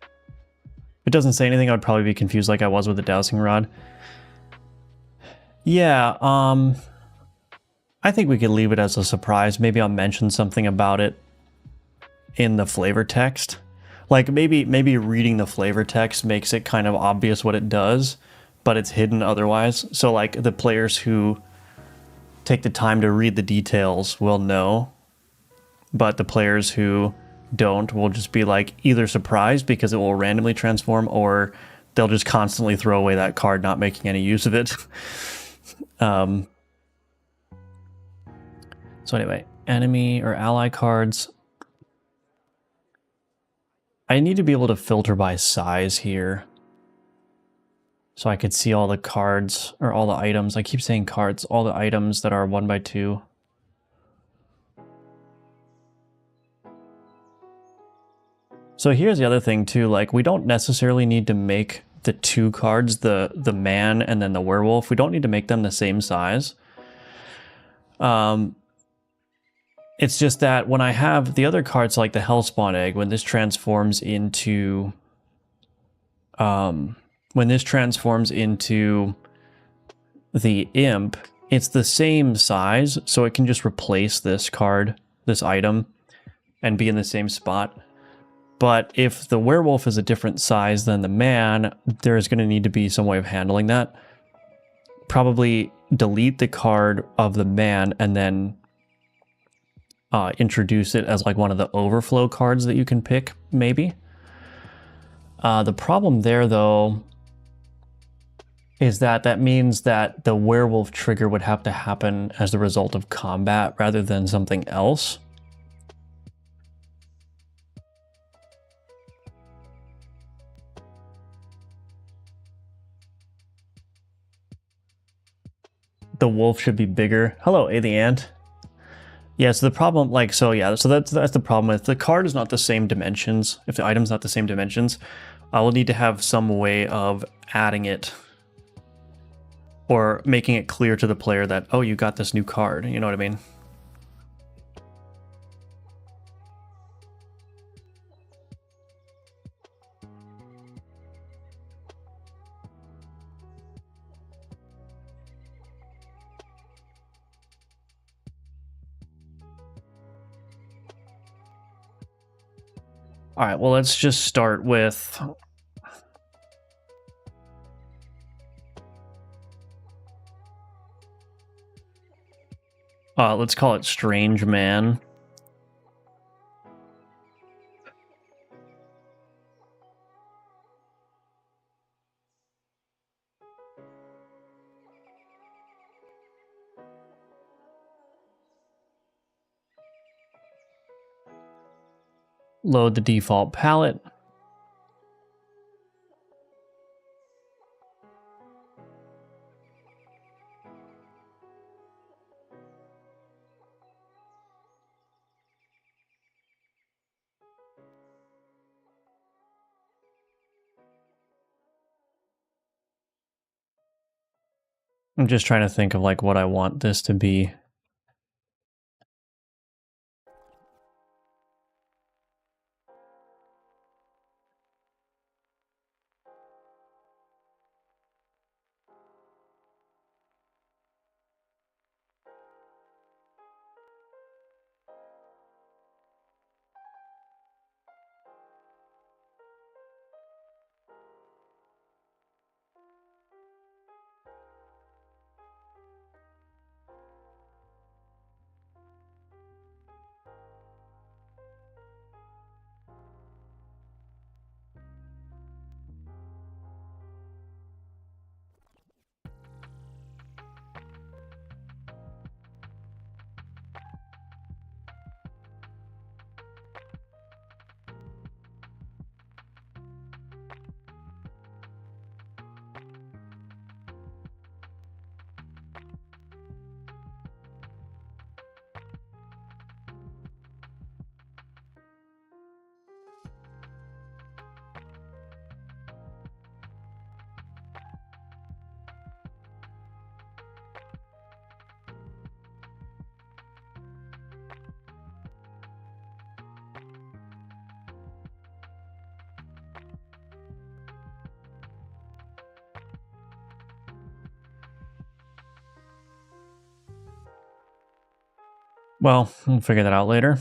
Speaker 1: If it doesn't say anything, I would probably be confused like I was with the dowsing rod. Yeah, I think we could leave it as a surprise. Maybe I'll mention something about it in the flavor text. Like maybe reading the flavor text makes it kind of obvious what it does, but it's hidden otherwise. So like the players who take the time to read the details will know, but the players who don't will just be like either surprised because it will randomly transform, or they'll just constantly throw away that card, not making any use of it. So anyway, enemy or ally cards. I need to be able to filter by size here, so I could see all the cards, or all the items. I keep saying cards, all the items that are 1x2. So here's the other thing too, like we don't necessarily need to make the two cards, the man and then the werewolf, we don't need to make them the same size. It's just that when I have the other cards like the Hellspawn Egg, when this transforms into the imp, it's the same size, so it can just replace this card, this item, and be in the same spot. But if the werewolf is a different size than the man, there's going to need to be some way of handling that. Probably delete the card of the man and then introduce it as like one of the overflow cards that you can pick, maybe. The problem there, though, is that means that the werewolf trigger would have to happen as the result of combat rather than something else. The wolf should be bigger. Hello, A the Ant. Yeah, so the problem, like, so yeah, so that's the problem. If the card is not the same dimensions, if the item's not the same dimensions, I will need to have some way of adding it or making it clear to the player that, oh, you got this new card. You know what I mean? All right, well, let's just start with... let's call it Strange Man. load the default palette. I'm just trying to think of like what I want this to be. Well, we'll figure that out later.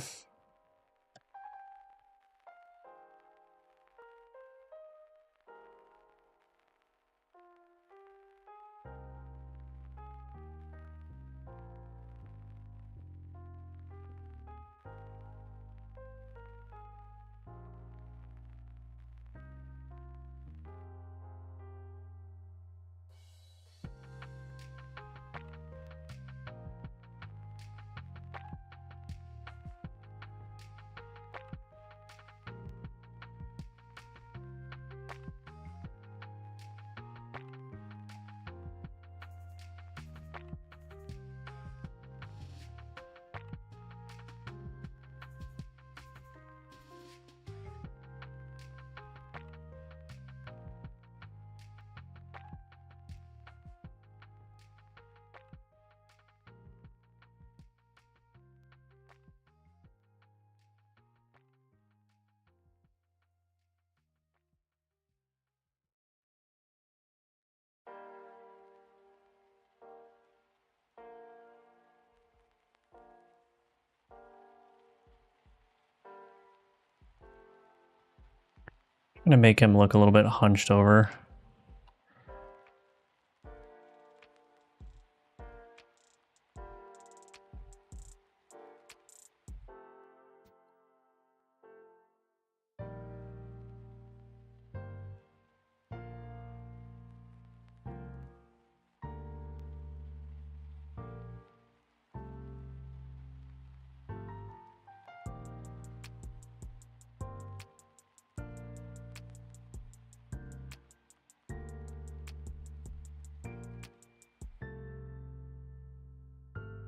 Speaker 1: I'm gonna make him look a little bit hunched over.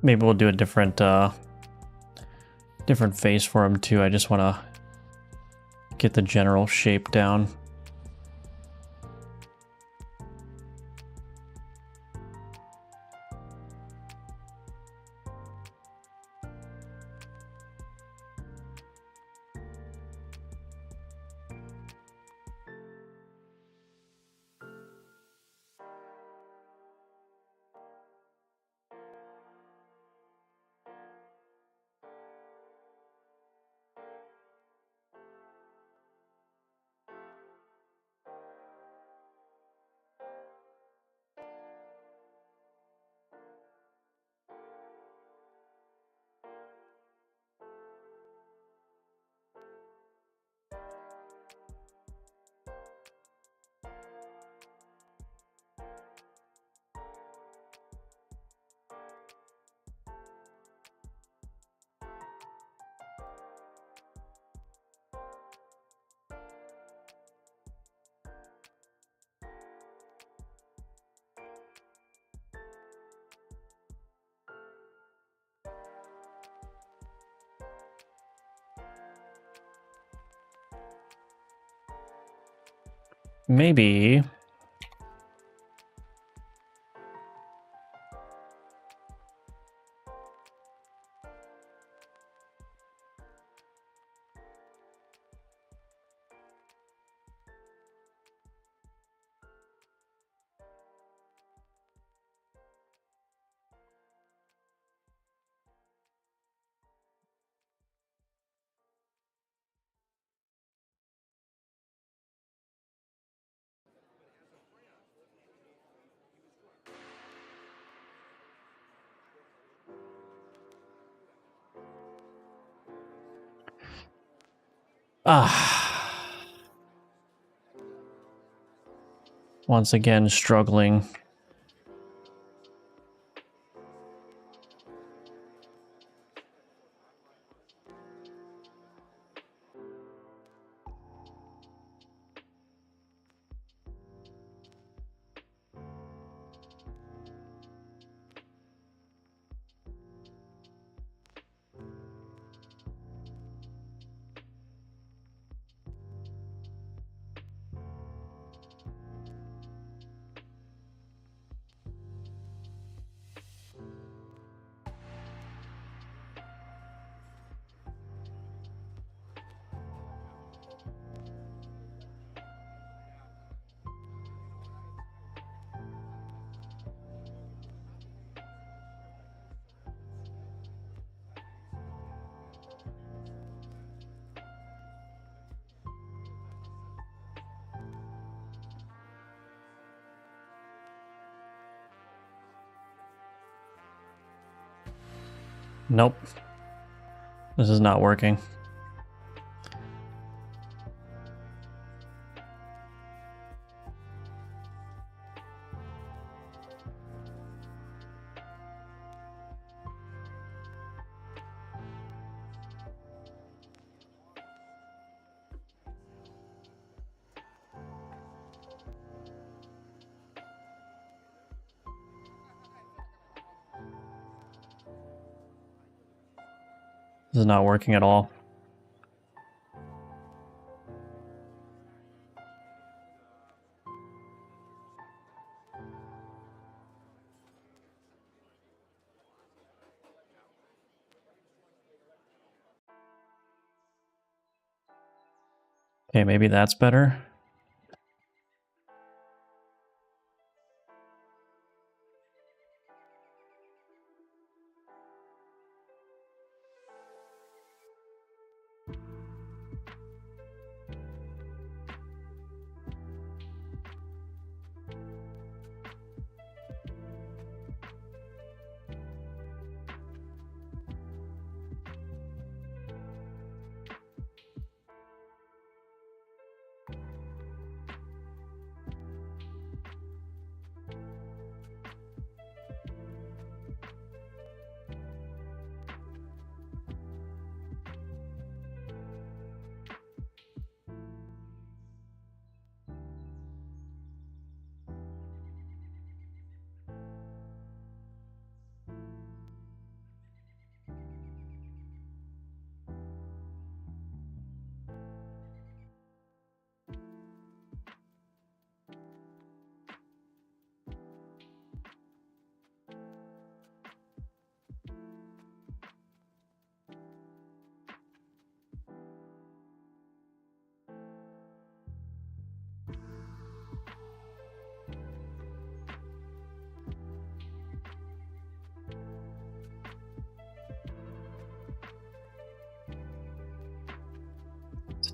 Speaker 1: Maybe we'll do a different different face for him too. I just want to get the general shape down. maybe... Once again, struggling. Nope. This is not working. This is not working at all. Okay, maybe that's better.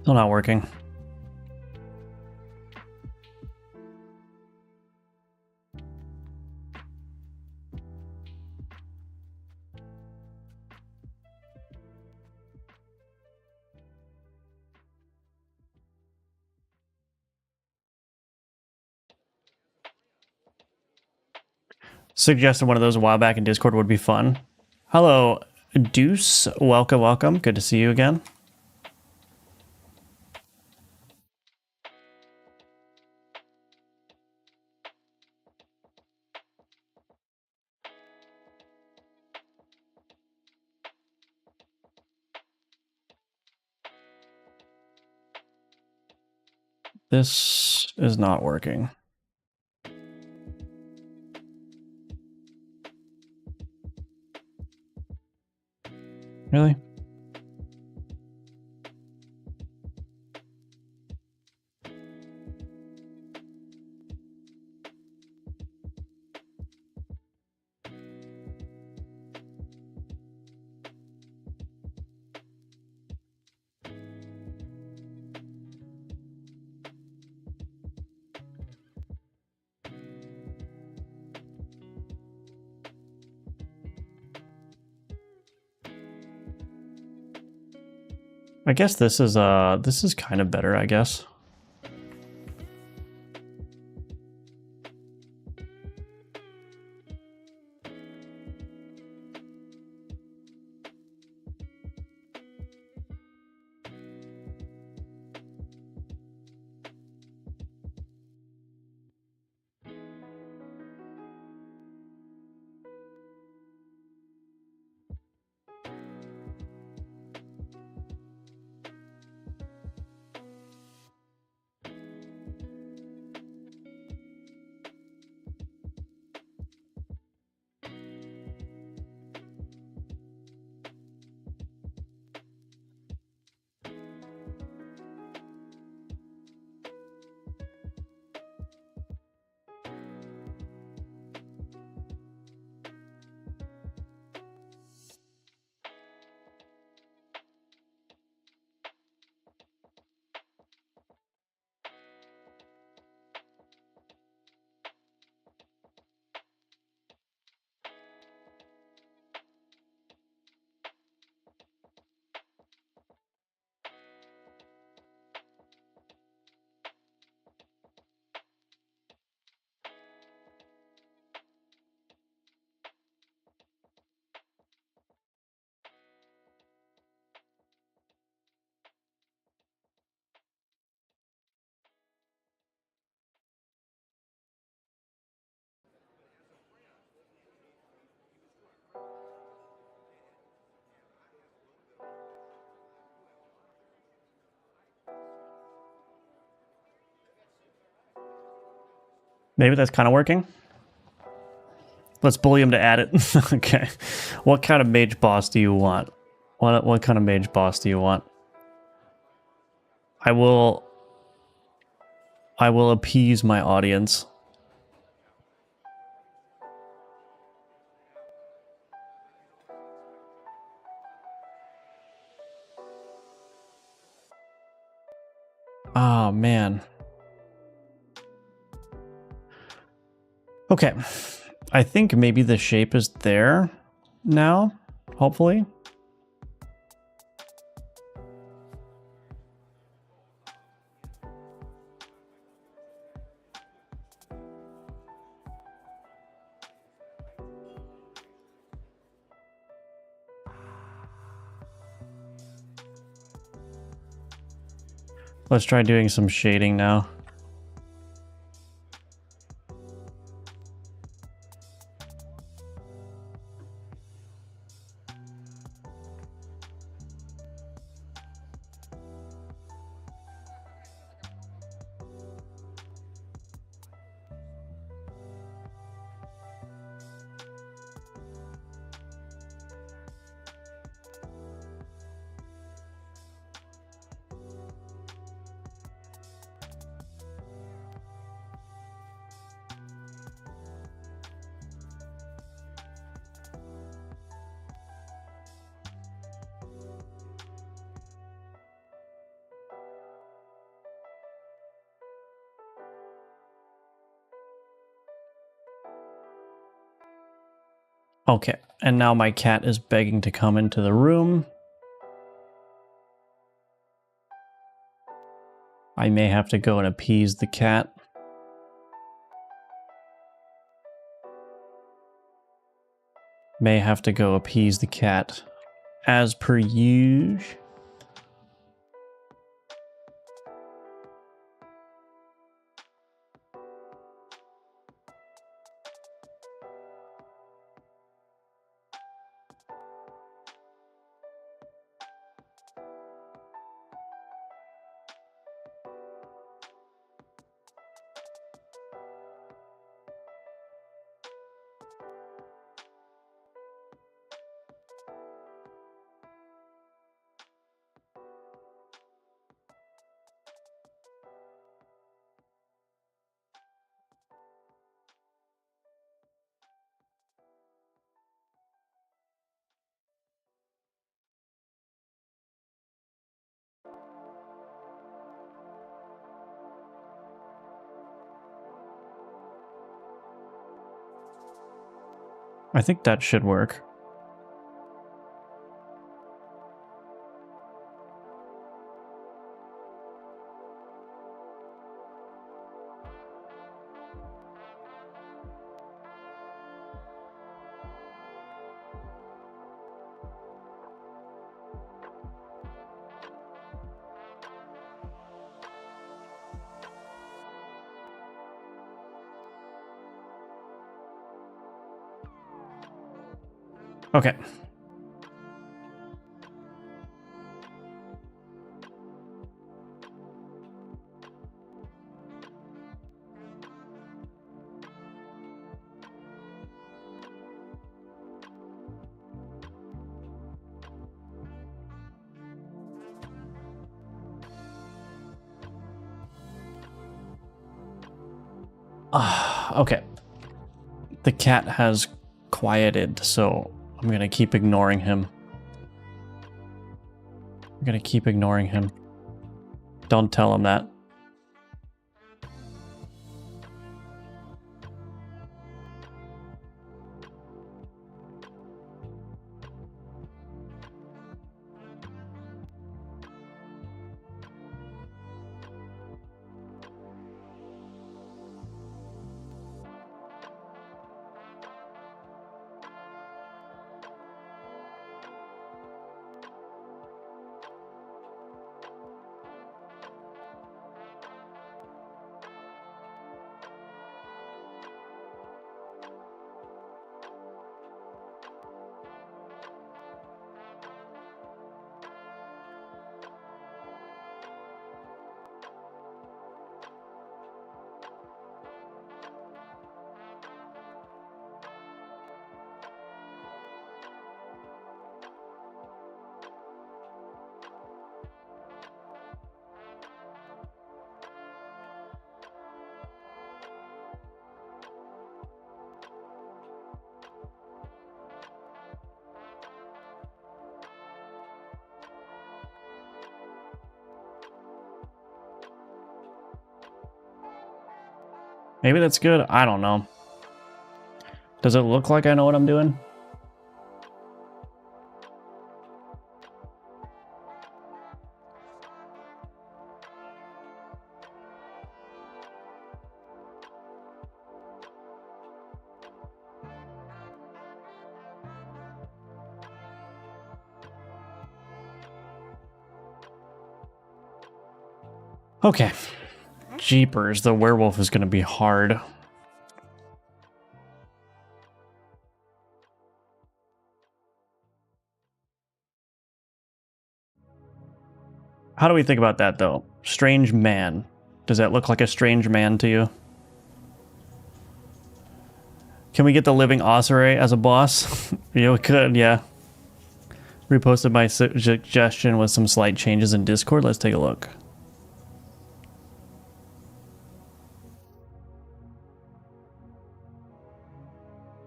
Speaker 1: Still not working. Suggested one of those a while back in Discord would be fun. Hello, Deuce. Welcome, welcome. Good to see you again. This is not working. Really? I guess this is kind of better, I guess. Maybe that's kind of working. Let's bully him to add it. Okay. What kind of mage boss do you want? What kind of mage boss do you want? I will appease my audience. Oh, man. Okay. I think maybe the shape is there now, hopefully. Let's try doing some shading now. Okay, and now my cat is begging to come into the room. I may have to go and appease the cat. May have to go appease the cat as per usual. I think that should work. Okay. Okay. The cat has quieted, so I'm going to keep ignoring him. I'm going to keep ignoring him. Don't tell him that. Maybe that's good. I don't know. Does it look like I know what I'm doing? Okay. Jeepers, the werewolf is going to be hard. How do we think about that, though? Strange man. Does that look like a strange man to you? Can we get the living ossuary as a boss? Yeah, we could, yeah. Reposted my suggestion with some slight changes in Discord. Let's take a look.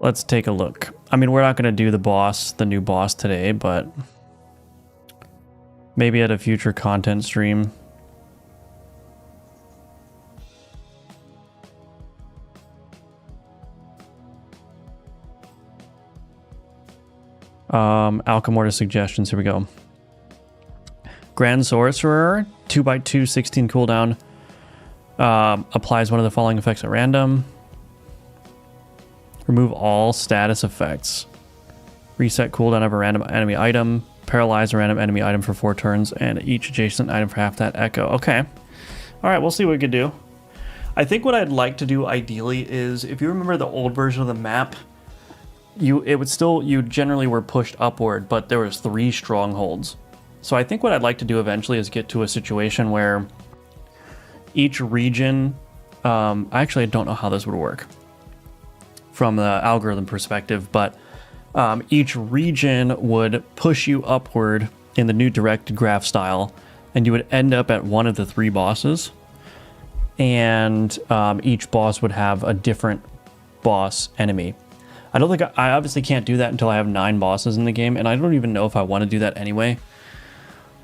Speaker 1: Let's take a look. I mean, we're not going to do the new boss today, but maybe at a future content stream. Alchemortis suggestions, here we go. Grand Sorcerer, 2x2, 16 cooldown. Applies one of the following effects at random. Remove all status effects. Reset cooldown of a random enemy item. Paralyze a random enemy item for 4 turns. And each adjacent item for half that echo. Okay. Alright, we'll see what we can do. I think what I'd like to do ideally is, if you remember the old version of the map, you generally were pushed upward, but there was 3 strongholds. So I think what I'd like to do eventually is get to a situation where each region... actually, I don't know how this would work from the algorithm perspective, but each region would push you upward in the new directed graph style, and you would end up at one of the 3 bosses, and each boss would have a different boss enemy. I don't think I obviously can't do that until I have 9 bosses in the game, and I don't even know if I want to do that anyway.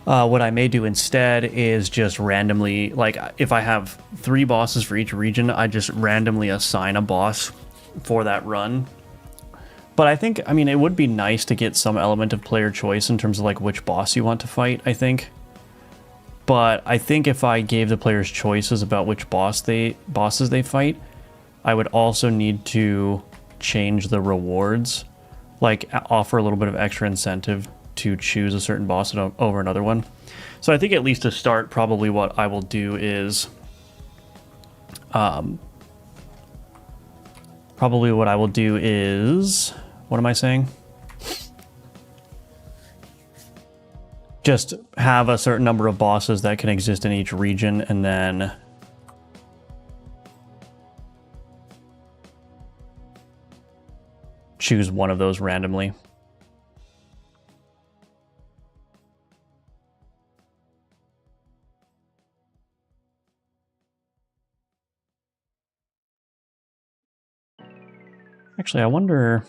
Speaker 1: What I may do instead is just randomly, like if I have 3 bosses for each region, I just randomly assign a boss for that run. But I think, I mean, it would be nice to get some element of player choice in terms of like which boss you want to fight, I think. But I think if I gave the players choices about which bosses they fight, I would also need to change the rewards, like offer a little bit of extra incentive to choose a certain boss over another one. So I think at least to start, probably what I will do is, what am I saying? Just have a certain number of bosses that can exist in each region, and then choose one of those randomly. Actually, I wonder...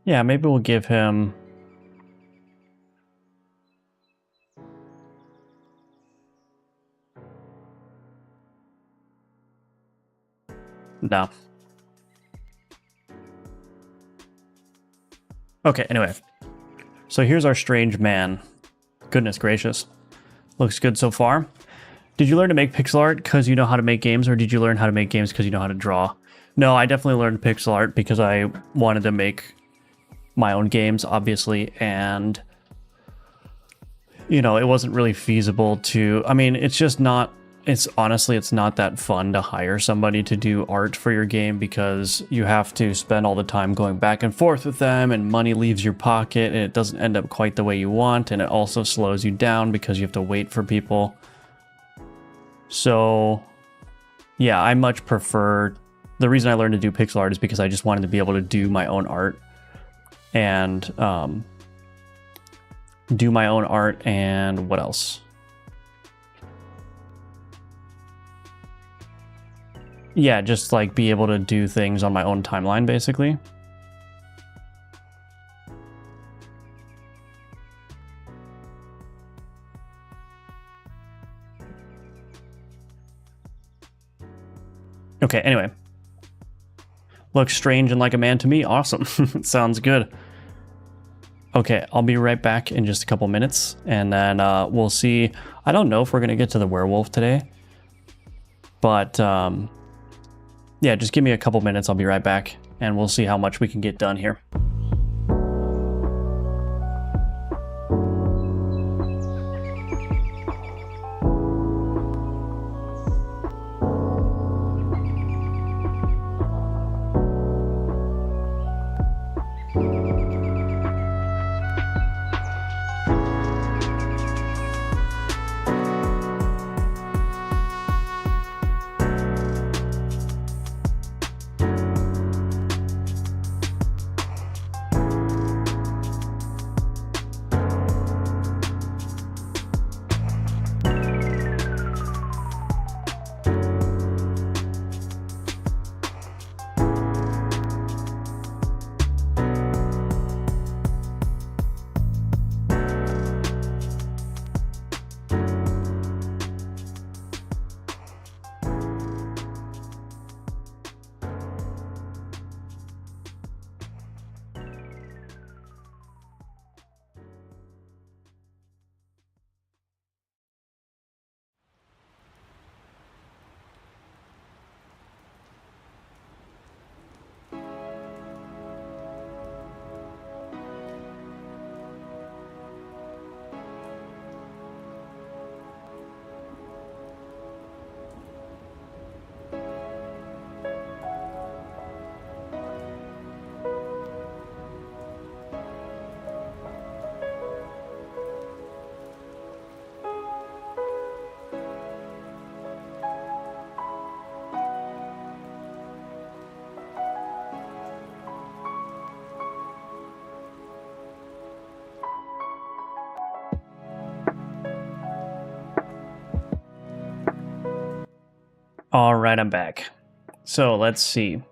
Speaker 1: Yeah, maybe we'll give him... No. Okay, anyway. So here's our strange man. Goodness gracious. Looks good so far. Did you learn to make pixel art because you know how to make games, or did you learn how to make games because you know how to draw? No, I definitely learned pixel art because I wanted to make my own games, obviously, and, you know, it wasn't really feasible to... I mean, it's just not... honestly, it's not that fun to hire somebody to do art for your game because you have to spend all the time going back and forth with them, and money leaves your pocket, and it doesn't end up quite the way you want, and it also slows you down because you have to wait for people. So, yeah, I much prefer... The reason I learned to do pixel art is because I just wanted to be able to do my own art, and what else? Yeah, just like be able to do things on my own timeline, basically. Okay, anyway. Looks strange and like a man to me. Awesome. Sounds good. Okay, I'll be right back in just a couple minutes, and then we'll see. I don't know if we're going to get to the werewolf today, but yeah, just give me a couple minutes. I'll be right back, and we'll see how much we can get done here. All right, I'm back. So let's see.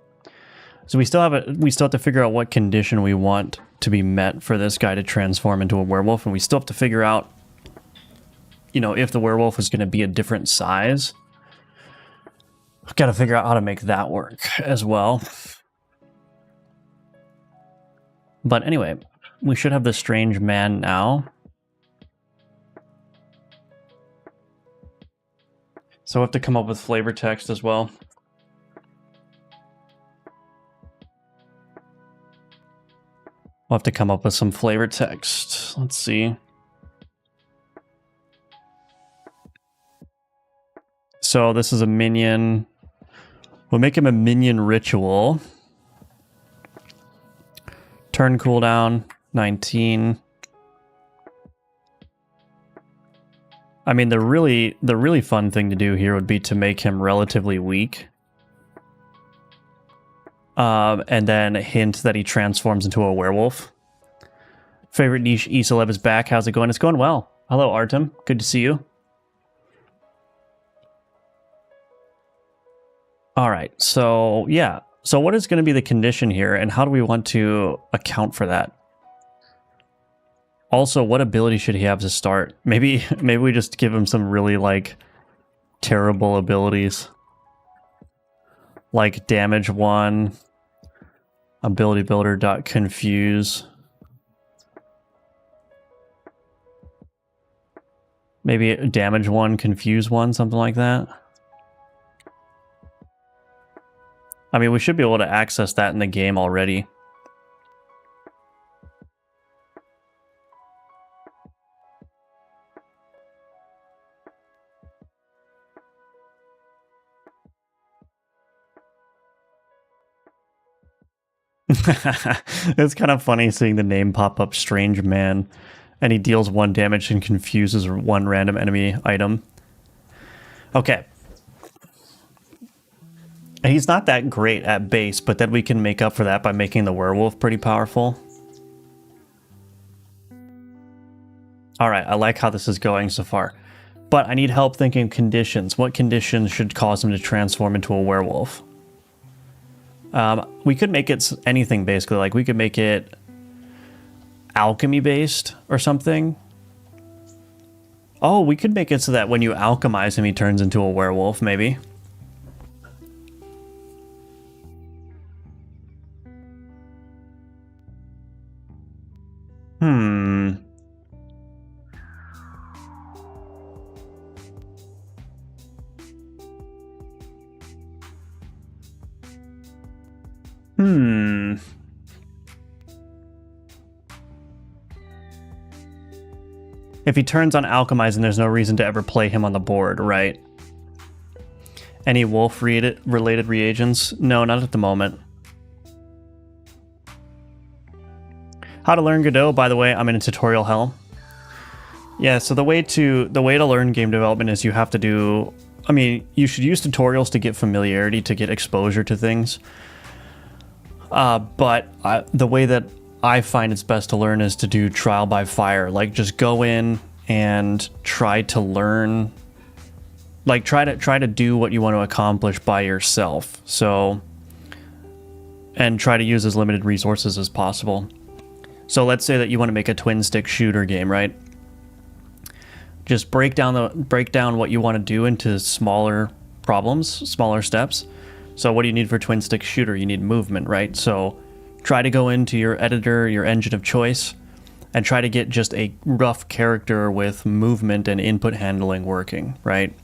Speaker 1: So we still have to figure out what condition we want to be met for this guy to transform into a werewolf, and we still have to figure out you know, if the werewolf is going to be a different size, I've got to figure out how to make that work as well. But anyway, we should have the strange man now. So we'll have to come up with flavor text as well. We'll have to come up with some flavor text. Let's see. So this is a minion. We'll make him a minion ritual. Turn cooldown, 19. I mean, the really fun thing to do here would be to make him relatively weak. And then hint that he transforms into a werewolf. Favorite niche, Isaleb is back. How's it going? It's going well. Hello, Artem. Good to see you. All right, so yeah. So what is going to be the condition here, and how do we want to account for that? Also, what ability should he have to start? Maybe we just give him some really, like, terrible abilities. Like damage 1, ability builder .confuse. Maybe damage 1, confuse 1, something like that. I mean, we should be able to access that in the game already. It's kind of funny seeing the name pop up, Strange Man, and he deals 1 damage and confuses 1 random enemy item. Okay. And he's not that great at base, but then we can make up for that by making the werewolf pretty powerful. Alright, I like how this is going so far. But I need help thinking conditions. What conditions should cause him to transform into a werewolf? We could make it anything, basically. Like, we could make it alchemy-based or something. Oh, we could make it so that when you alchemize him, he turns into a werewolf, maybe. If he turns on alchemizing, there's no reason to ever play him on the board, right? Any wolf-related reagents? No, not at the moment. How to learn Godot, by the way, I'm in a tutorial hell. Yeah, so the way to learn game development is you have to do... I mean, you should use tutorials to get familiarity, to get exposure to things. But the way that I find it's best to learn is to do trial by fire. Like, just go in and try to learn, like try to do what you want to accomplish by yourself. So, and try to use as limited resources as possible. So let's say that you want to make a twin stick shooter game, right? Just break down what you want to do into smaller problems, smaller steps. So what do you need for twin stick shooter? You need movement, right? So try to go into your editor, your engine of choice, and try to get just a rough character with movement and input handling working, right?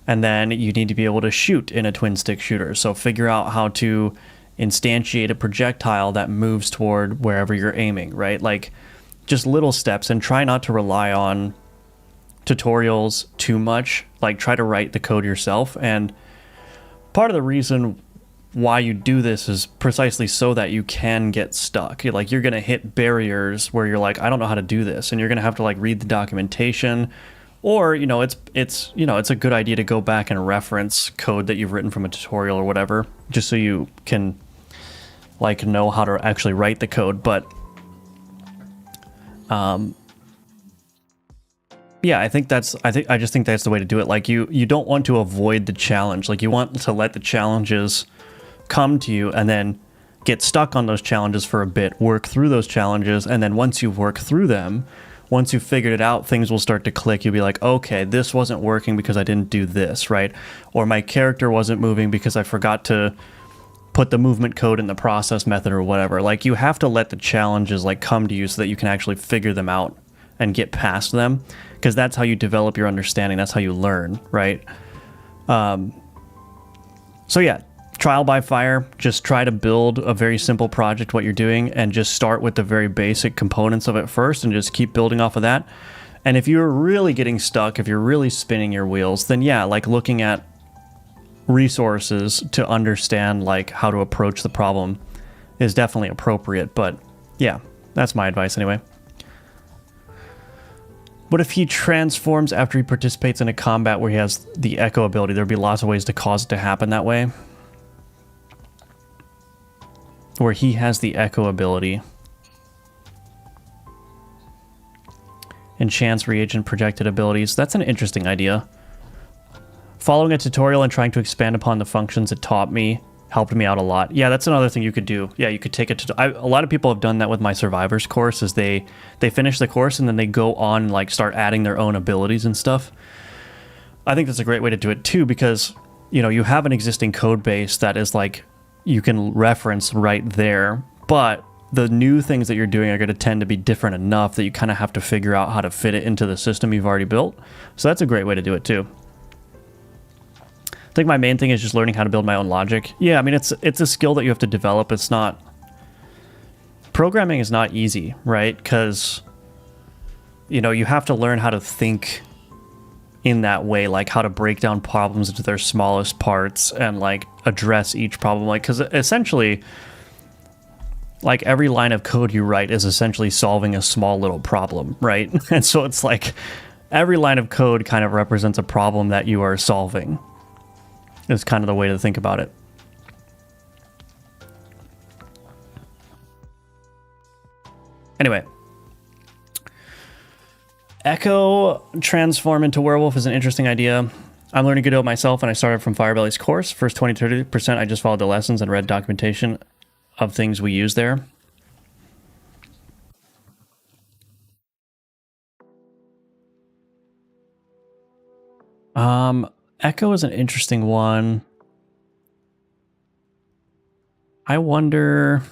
Speaker 1: And then you need to be able to shoot in a twin stick shooter. So figure out how to instantiate a projectile that moves toward wherever you're aiming, right? Like, just little steps, and try not to rely on tutorials too much. Like, try to write the code yourself. And part of the reason why you do this is precisely so that you can get stuck. Like, you're gonna hit barriers where you're like, I don't know how to do this, and you're gonna have to like read the documentation, or you know, it's a good idea to go back and reference code that you've written from a tutorial or whatever, just so you can like know how to actually write the code. But yeah, I just think that's the way to do it. Like, you don't want to avoid the challenge. Like, you want to let the challenges come to you and then get stuck on those challenges for a bit, work through those challenges, and then once you've worked through them, once you've figured it out, things will start to click. You'll be like, okay, this wasn't working because I didn't do this, right? Or my character wasn't moving because I forgot to put the movement code in the process method or whatever. Like, you have to let the challenges like come to you so that you can actually figure them out and get past them, because that's how you develop your understanding. That's how you learn, right? So yeah, trial by fire. Just try to build a very simple project, what you're doing, and just start with the very basic components of it first and just keep building off of that. And if you're really getting stuck, if you're really spinning your wheels, then yeah, like looking at resources to understand like how to approach the problem is definitely appropriate. But yeah, that's my advice anyway. What if he transforms after he participates in a combat where he has the echo ability? There'd be lots of ways to cause it to happen that way. Where he has the echo ability. Enchants reagent projected abilities. That's an interesting idea. Following a tutorial and trying to expand upon the functions it taught me helped me out a lot. Yeah, that's another thing you could do. Yeah, you could take it to... a lot of people have done that with my Survivors course, is they finish the course and then they go on and like start adding their own abilities and stuff. I think that's a great way to do it too, because, you know, you have an existing code base that is like, you can reference right there, but the new things that you're doing are going to tend to be different enough that you kind of have to figure out how to fit it into the system you've already built. So that's a great way to do it too. I think my main thing is just learning how to build my own logic. Yeah, I mean, it's a skill that you have to develop. It's not... Programming is not easy, right? Because, you know, you have to learn how to think in that way, like how to break down problems into their smallest parts and like address each problem. Like, because essentially, like every line of code you write is essentially solving a small little problem, right? And so it's like every line of code kind of represents a problem that you are solving. Is kind of the way to think about it. Anyway. Echo transform into werewolf is an interesting idea. I'm learning Godot myself, and I started from Firebelly's course. First 20-30%, I just followed the lessons and read documentation of things we use there. Echo is an interesting one. I wonder...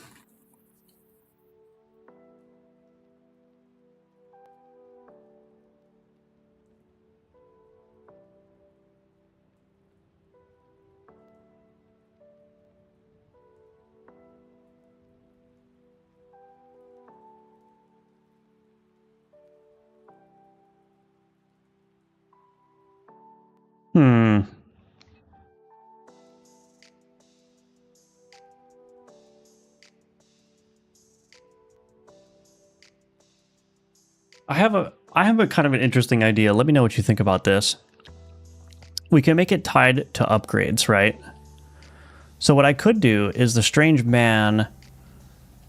Speaker 1: I have a kind of an interesting idea. Let me know what you think about this. We can make it tied to upgrades, right? So what I could do is the Strange Man,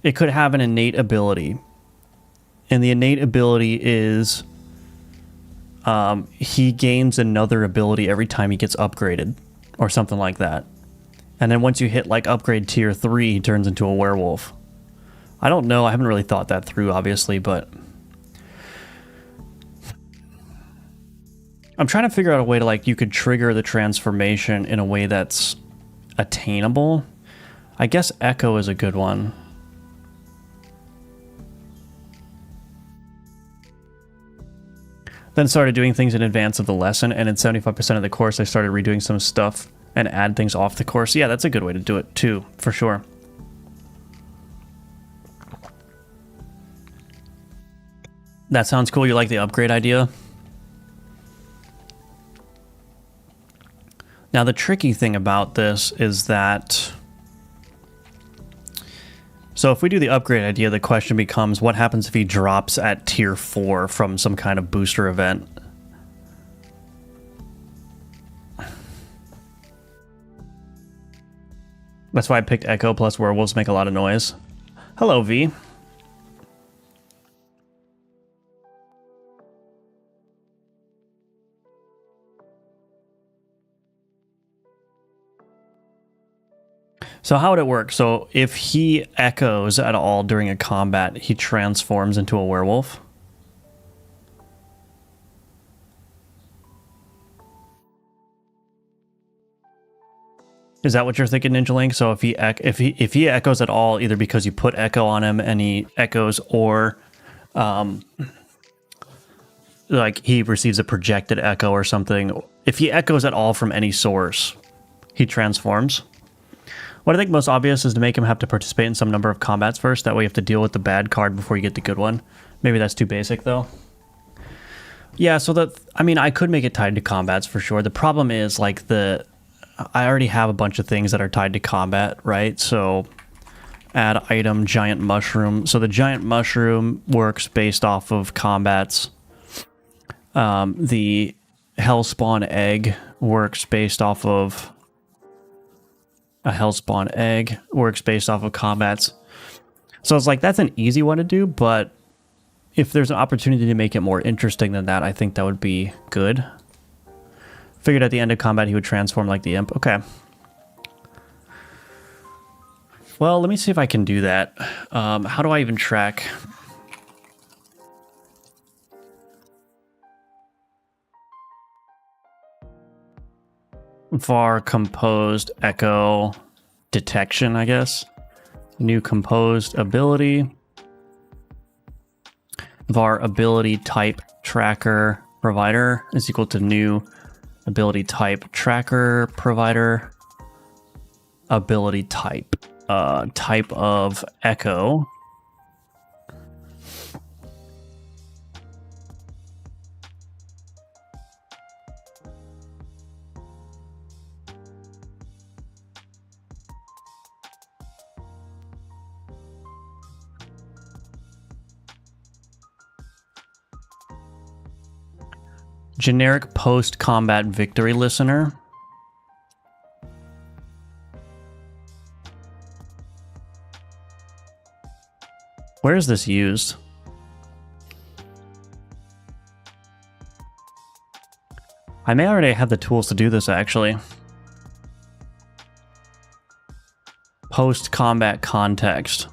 Speaker 1: it could have an innate ability. And the innate ability is he gains another ability every time he gets upgraded or something like that. And then once you hit like upgrade tier 3, he turns into a werewolf. I don't know. I haven't really thought that through, obviously, but... I'm trying to figure out a way to, like, you could trigger the transformation in a way that's attainable. I guess Echo is a good one. Then started doing things in advance of the lesson, and in 75% of the course, I started redoing some stuff and add things off the course. Yeah, that's a good way to do it, too, for sure. That sounds cool. You like the upgrade idea? Now, the tricky thing about this is that... So if we do the upgrade idea, the question becomes, what happens if he drops at tier 4 from some kind of booster event? That's why I picked Echo, plus werewolves make a lot of noise. Hello, V. So how would it work? So if he echoes at all during a combat, he transforms into a werewolf? Is that what you're thinking, Ninja Link? So if he echoes at all, either because you put echo on him and he echoes, or like he receives a projected echo or something. If he echoes at all from any source, he transforms. What I think most obvious is to make him have to participate in some number of combats first. That way you have to deal with the bad card before you get the good one. Maybe that's too basic though. Yeah, so that, I mean, I could make it tied to combats for sure. The problem is like I already have a bunch of things that are tied to combat, right? So add item giant mushroom. So the giant mushroom works based off of combats. The hellspawn egg works based off of combats. So it's like, that's an easy one to do, but if there's an opportunity to make it more interesting than that, I think that would be good. Figured at the end of combat he would transform like the imp. Okay. Well, let me see if I can do that. How do I even track? var composed echo detection, I guess. New composed ability. var ability type tracker provider is equal to new ability type tracker provider ability type type of echo. Generic post-combat victory listener. Where is this used? I may already have the tools to do this, actually. Post-combat context.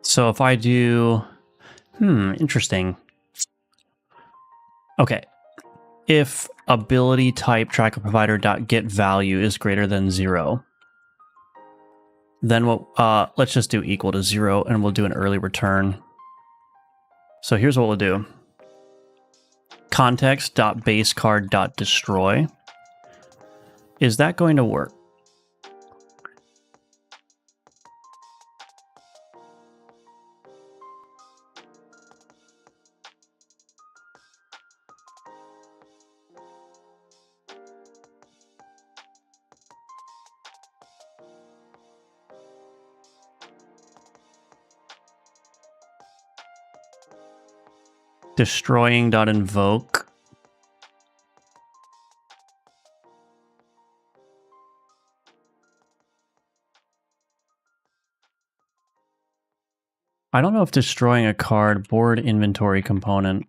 Speaker 1: So if I do, interesting. Okay. If ability type tracker provider dot get value is greater than 0, then what? Let's just do equal to 0, and we'll do an early return. So here's what we'll do: context dot base card dot destroy. Is that going to work? Destroying.invoke. I don't know if destroying a card board inventory component.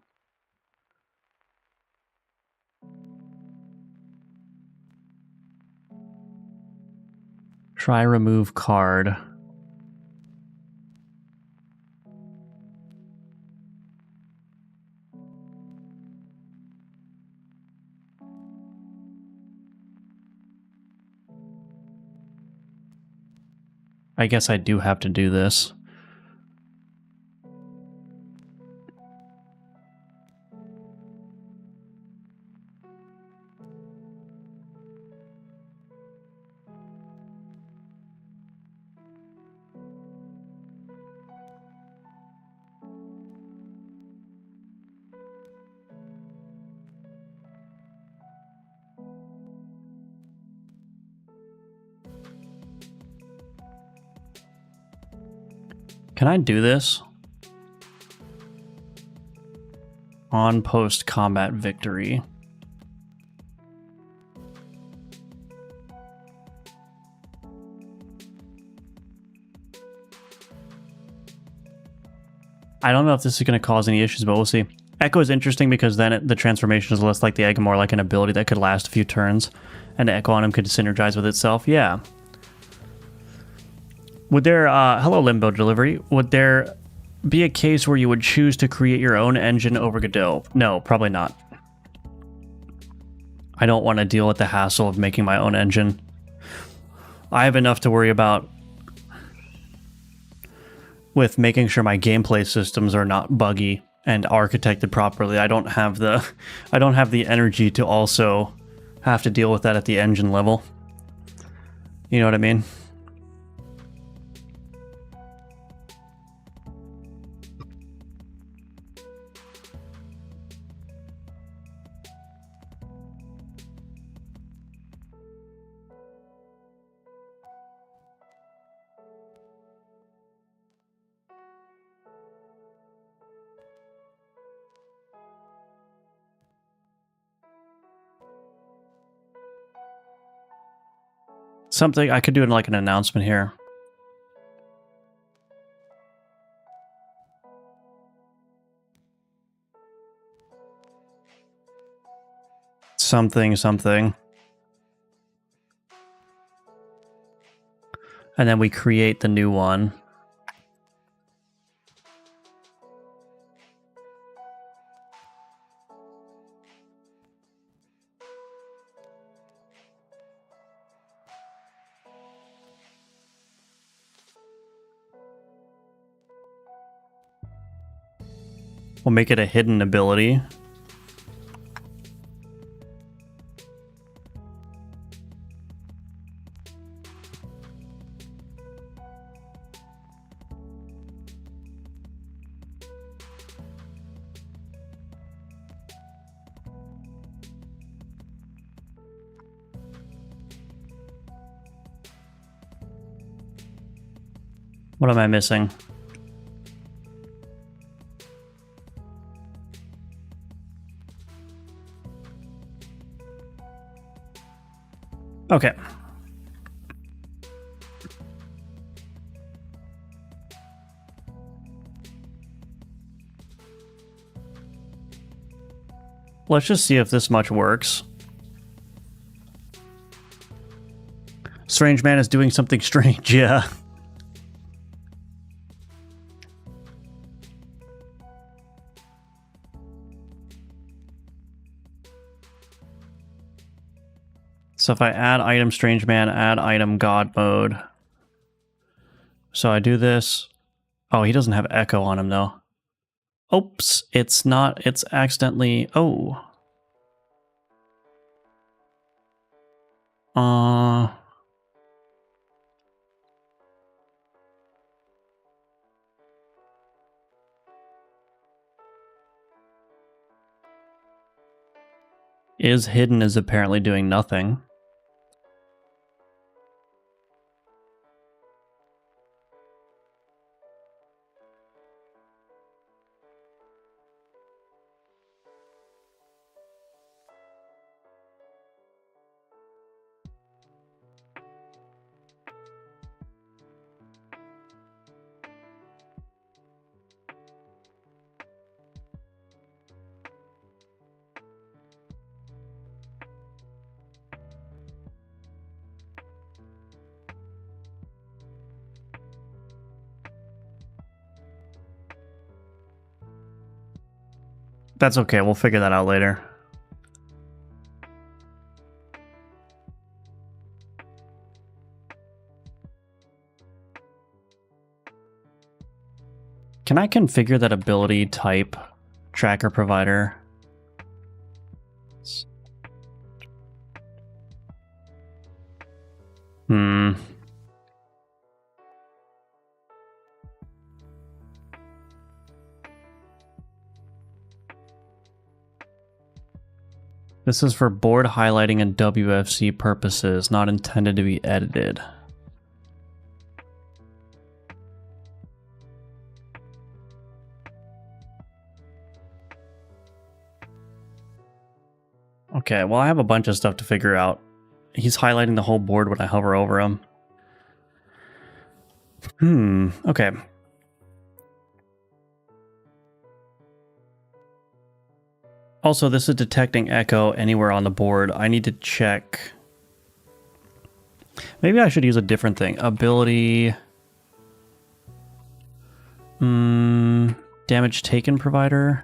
Speaker 1: Try remove card. I guess I do have to do this. Can I do this? On post-combat victory. I don't know if this is going to cause any issues, but we'll see. Echo is interesting because then the transformation is less like the egg and more like an ability that could last a few turns. And Echo on him could synergize with itself. Yeah. Would there, hello Limbo Delivery, would there be a case where you would choose to create your own engine over Godot? No, probably not. I don't want to deal with the hassle of making my own engine. I have enough to worry about with making sure my gameplay systems are not buggy and architected properly. I don't have the energy to also have to deal with that at the engine level. You know what I mean? Something I could do in like an announcement here. Something. And then we create the new one. We'll make it a hidden ability. What am I missing? Okay. Let's just see if this much works. Strange man is doing something strange, yeah. So if I add item strange man, add item god mode. So I do this. Oh, he doesn't have echo on him though. Oops, it's not, it's accidentally, oh. Is hidden is apparently doing nothing. That's okay, we'll figure that out later. Can I configure that ability type tracker provider? This is for board highlighting and WFC purposes, not intended to be edited. Okay, well I have a bunch of stuff to figure out. He's highlighting the whole board when I hover over him. Okay. Also, this is detecting echo anywhere on the board. I need to check. Maybe I should use a different thing. Ability. Damage taken provider.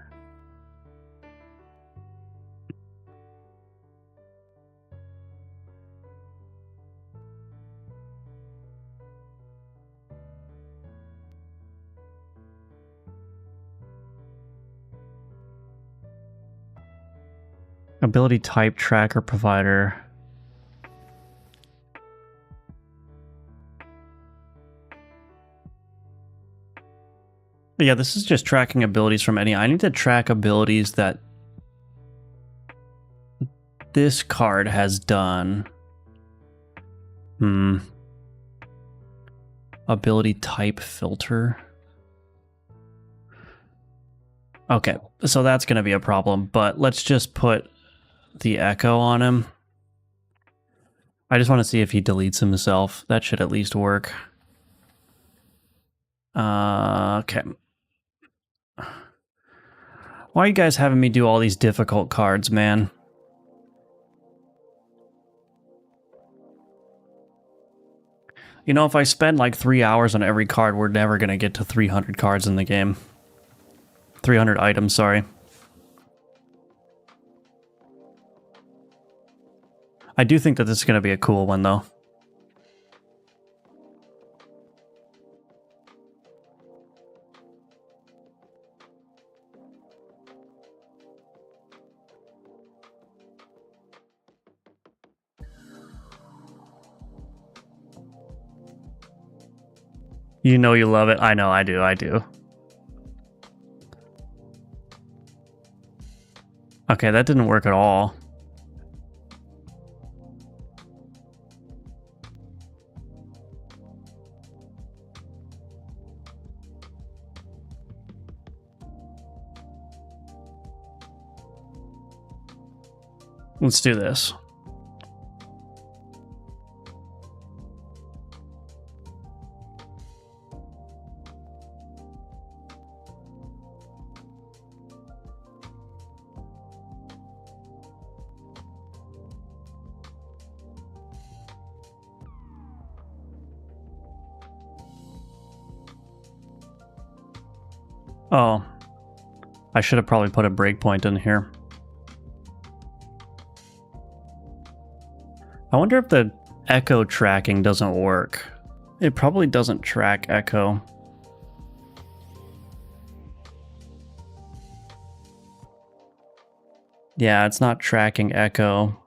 Speaker 1: Ability type tracker provider. Yeah, this is just tracking abilities from any. I need to track abilities that this card has done. Ability type filter. Okay, so that's going to be a problem, but let's just put the echo on him. I just want to see if he deletes himself. That should at least work. Okay. Why are you guys having me do all these difficult cards, man? You know, if I spend like 3 hours on every card, we're never going to get to 300 cards in the game. 300 items, sorry. I do think that this is going to be a cool one, though. You know you love it. I know, I do. Okay, that didn't work at all. Let's do this. Oh, I should have probably put a breakpoint in here. I wonder if the echo tracking doesn't work. It probably doesn't track echo. Yeah, it's not tracking echo.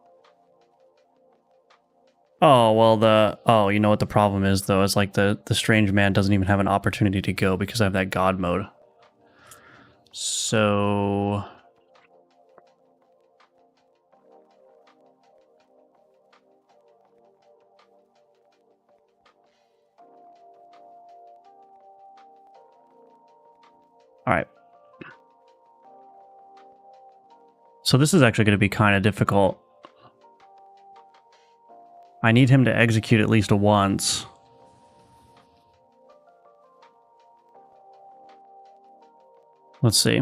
Speaker 1: Oh, well, you know what the problem is, though? It's like the strange man doesn't even have an opportunity to go because I have that god mode. So... Alright. So this is actually going to be kind of difficult. I need him to execute at least once. Let's see.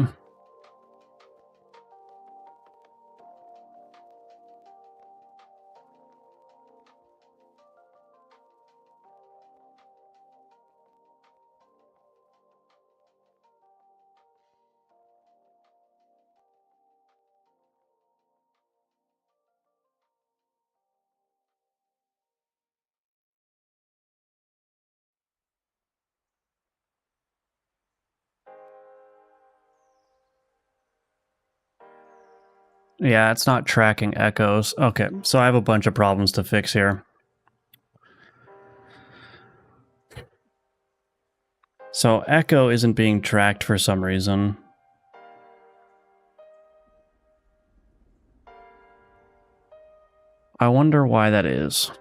Speaker 1: Yeah, it's not tracking echoes. Okay, so I have a bunch of problems to fix here. So echo isn't being tracked for some reason. I wonder why that is.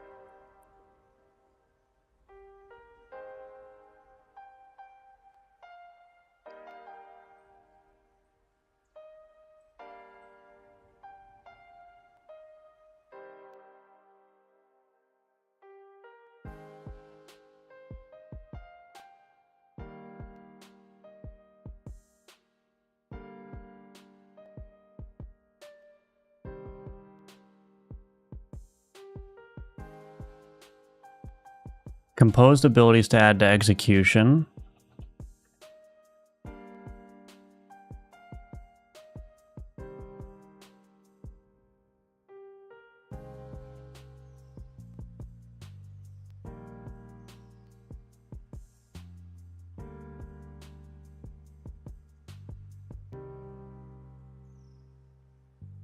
Speaker 1: Composed abilities to add to execution.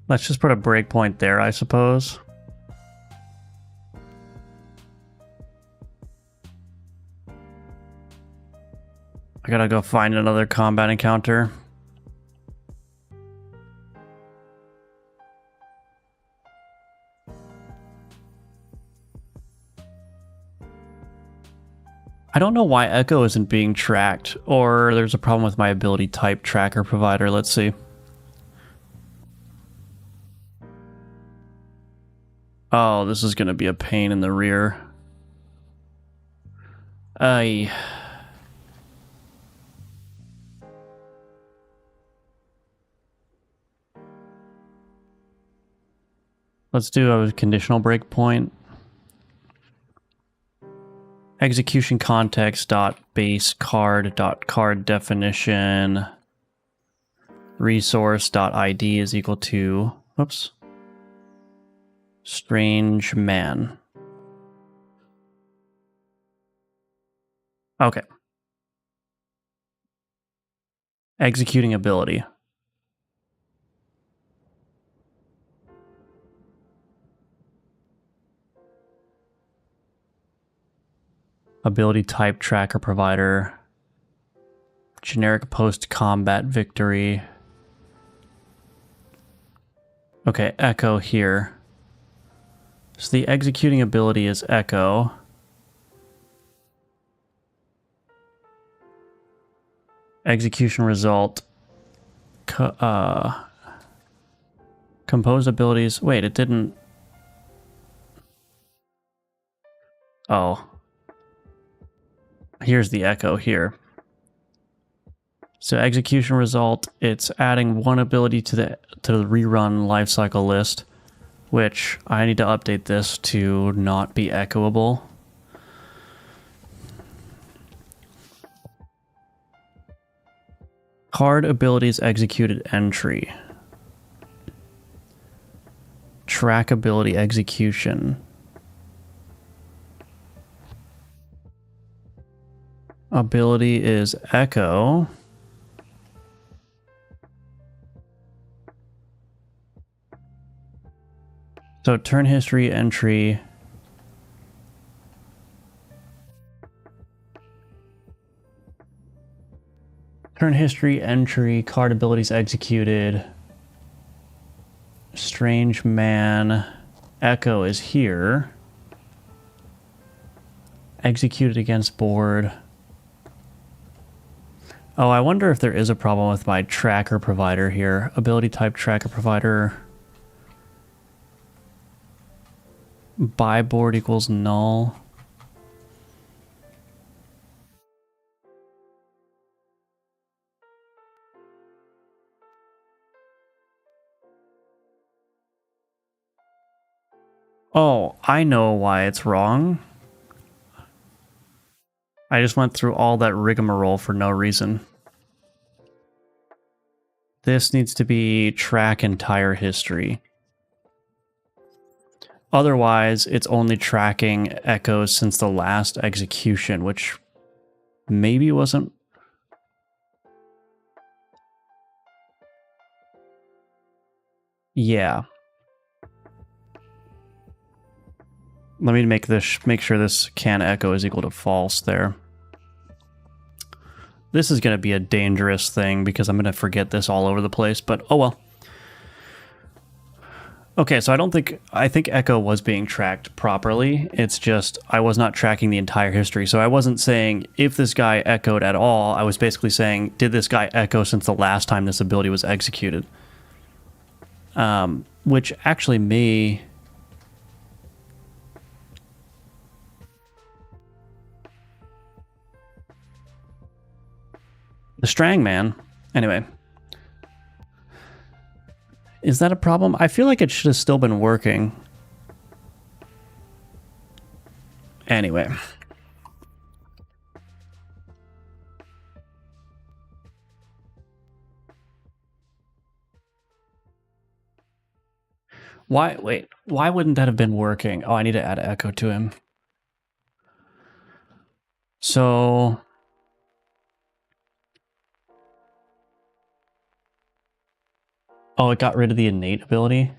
Speaker 1: Let's just put a breakpoint there, I suppose. I gotta go find another combat encounter. I don't know why Echo isn't being tracked, or there's a problem with my ability type tracker provider. Let's see. Oh, this is gonna be a pain in the rear. Let's do a conditional breakpoint. Execution context dot base card dot card definition resource dot ID is equal to, whoops, strange man. Okay. Executing ability. Ability type tracker provider. Generic post combat victory. Okay, Echo here. So the executing ability is Echo. Execution result. Compose abilities. Wait, it didn't. Oh. Here's the Echo here. So execution result, it's adding one ability to the rerun lifecycle list, which I need to update this to not be echoable. Card abilities executed entry. Track ability execution. Ability is Echo. So turn history entry. Turn history entry, card abilities executed. Strange man. Echo is here. Executed against board. Oh, I wonder if there is a problem with my tracker provider here. Ability type tracker provider. Buy board equals null. Oh, I know why it's wrong. I just went through all that rigmarole for no reason. This needs to be track entire history. Otherwise, it's only tracking echoes since the last execution, which maybe wasn't... Yeah. Let me make sure this can echo is equal to false there. This is going to be a dangerous thing because I'm going to forget this all over the place, but oh well. Okay, so I think echo was being tracked properly. It's just I was not tracking the entire history. So I wasn't saying if this guy echoed at all. I was basically saying, did this guy echo since the last time this ability was executed? Which actually may... The Strangman. Anyway. Is that a problem? I feel like it should have still been working. Anyway. Wait, why wouldn't that have been working? Oh, I need to add echo to him. So... Oh, it got rid of the innate ability?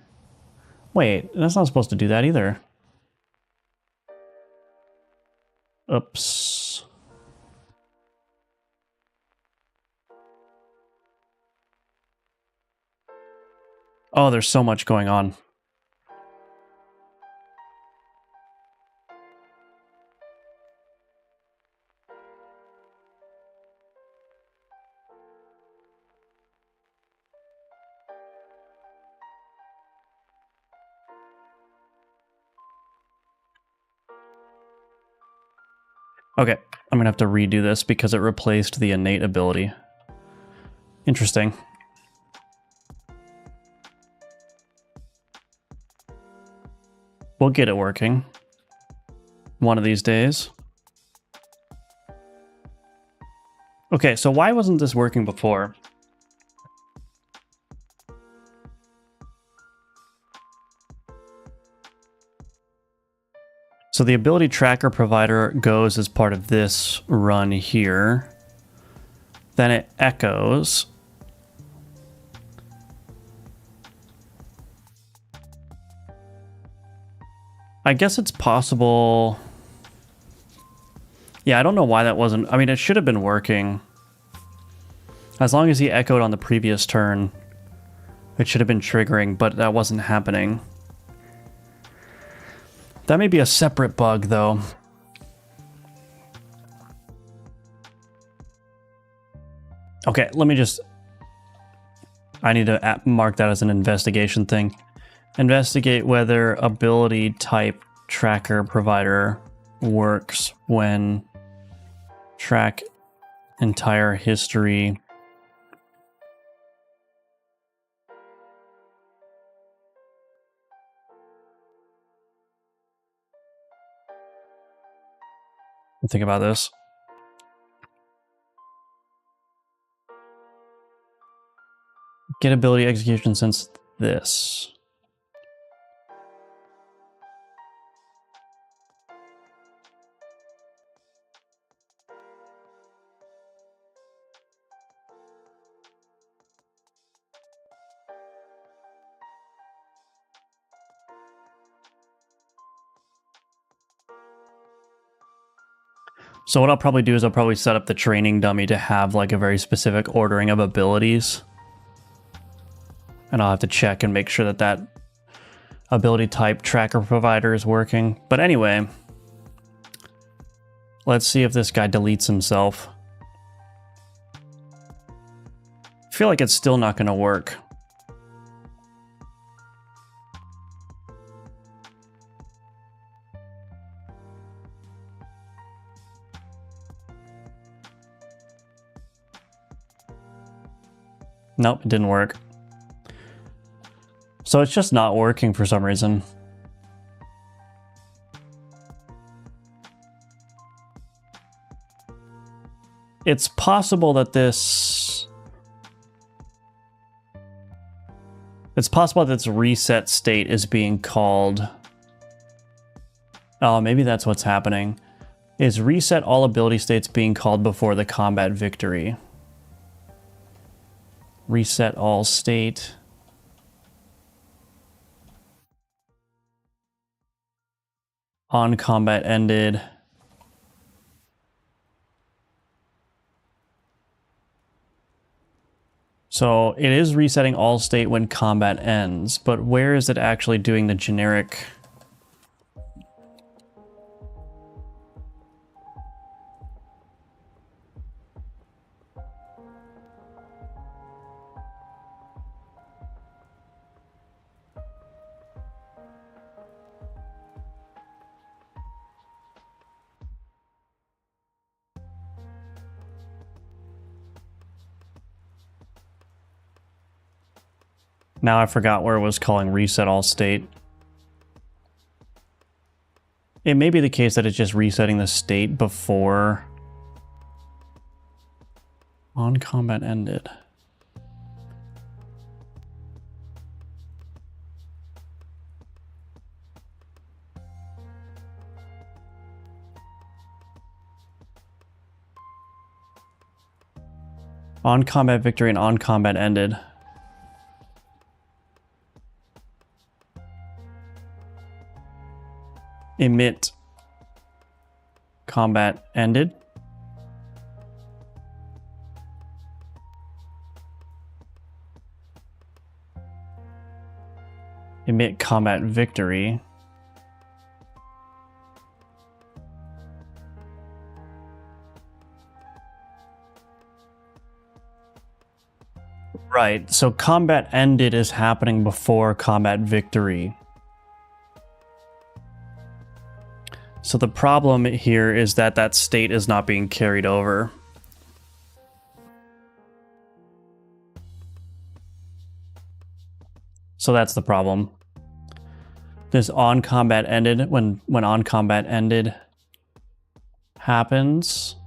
Speaker 1: Wait, that's not supposed to do that either. Oops. Oh, there's so much going on. Okay, I'm gonna have to redo this because it replaced the innate ability. Interesting. We'll get it working one of these days. Okay, so why wasn't this working before? So the ability tracker provider goes as part of this run here. Then it echoes. I guess it's possible. Yeah, I don't know why that wasn't. I mean, it should have been working. As long as he echoed on the previous turn, it should have been triggering, but that wasn't happening. That may be a separate bug, though. Okay, let me just... I need to mark that as an investigation thing. Investigate whether ability type tracker provider works when track entire history. Think about this. Get ability execution since this. So what I'll probably do is I'll probably set up the training dummy to have like a very specific ordering of abilities. And I'll have to check and make sure that that ability type tracker provider is working. But anyway, let's see if this guy deletes himself. I feel like it's still not going to work. Nope, it didn't work. So it's just not working for some reason. It's possible that this... It's possible that this reset state is being called... Oh, maybe that's what's happening. Is reset all ability states being called before the combat victory? Reset all state. On combat ended. So it is resetting all state when combat ends, but where is it actually doing the generic? Now I forgot where it was calling reset all state. It may be the case that it's just resetting the state before on combat ended. On combat victory and on combat ended. emit combat ended. Emit combat victory. Right, so combat ended is happening before combat victory. So the problem here is that that state is not being carried over. So that's the problem. This on combat ended, when on combat ended happens,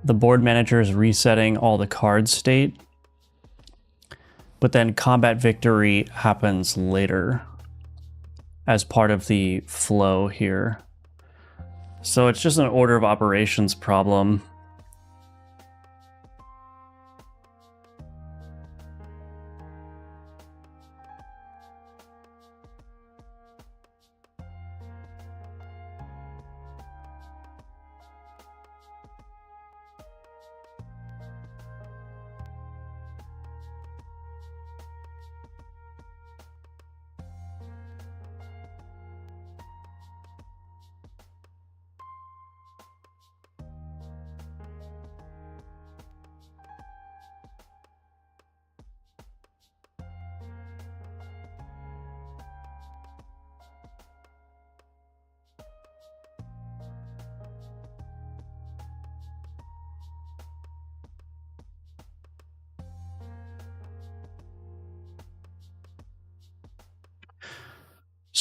Speaker 1: the board manager is resetting all the card state, but then combat victory happens later as part of the flow here. So it's just an order of operations problem.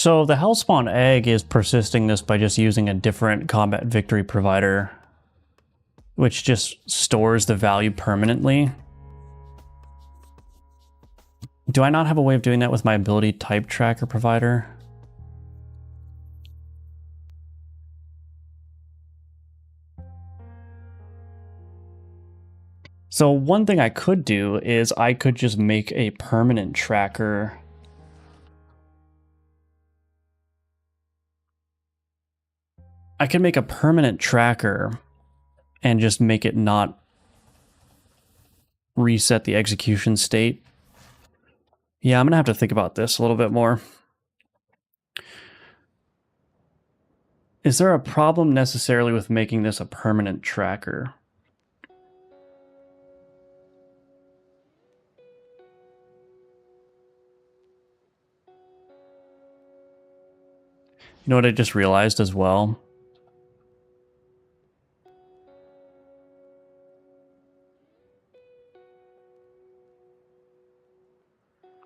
Speaker 1: So the Hellspawn egg is persisting this by just using a different combat victory provider, which just stores the value permanently. Do I not have a way of doing that with my ability type tracker provider? So one thing I could do is I could just make a permanent tracker. I can make a permanent tracker and just make it not reset the execution state. Yeah, I'm gonna have to think about this a little bit more. Is there a problem necessarily with making this a permanent tracker? You know what I just realized as well?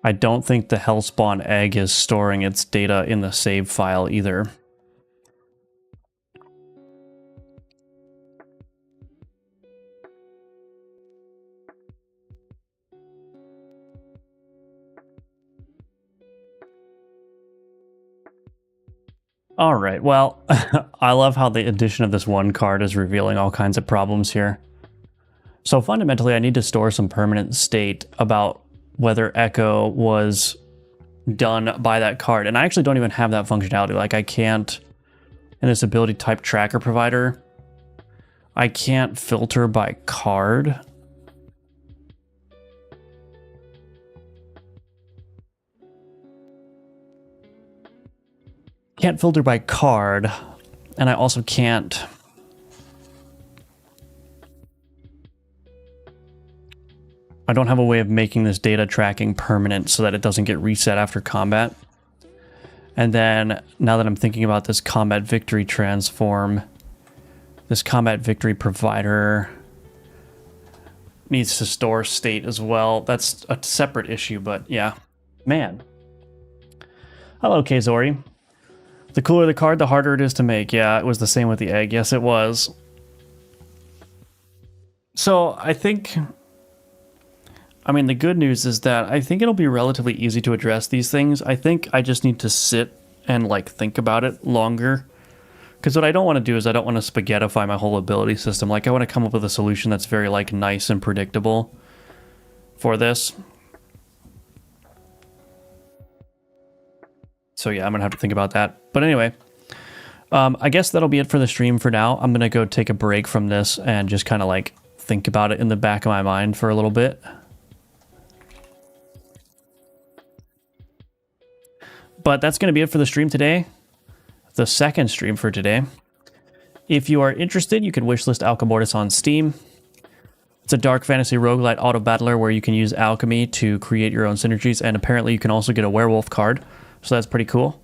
Speaker 1: I don't think the Hellspawn egg is storing its data in the save file either. All right, well, I love how the addition of this one card is revealing all kinds of problems here. So fundamentally, I need to store some permanent state about whether echo was done by that card. And I actually don't even have that functionality. Like I can't, in this ability type tracker provider, I can't filter by card. Can't filter by card, and I also can't I don't have a way of making this data tracking permanent so that it doesn't get reset after combat. And then, now that I'm thinking about this combat victory transform, this combat victory provider needs to store state as well. That's a separate issue, but yeah. Man. Hello, Kazori. The cooler the card, the harder it is to make. Yeah, it was the same with the egg. Yes, it was. So, I mean, the good news is that I think it'll be relatively easy to address these things. I think I just need to sit and, like, think about it longer. Because what I don't want to do is I don't want to spaghettify my whole ability system. Like, I want to come up with a solution that's very, like, nice and predictable for this. So yeah, I'm going to have to think about that. But anyway, I guess that'll be it for the stream for now. I'm going to go take a break from this and just kind of like think about it in the back of my mind for a little bit. But that's going to be it for the stream today. The second stream for today. If you are interested, you can wishlist Alchemortis on Steam. It's a dark fantasy roguelite auto battler where you can use alchemy to create your own synergies, and apparently you can also get a werewolf card, so that's pretty cool.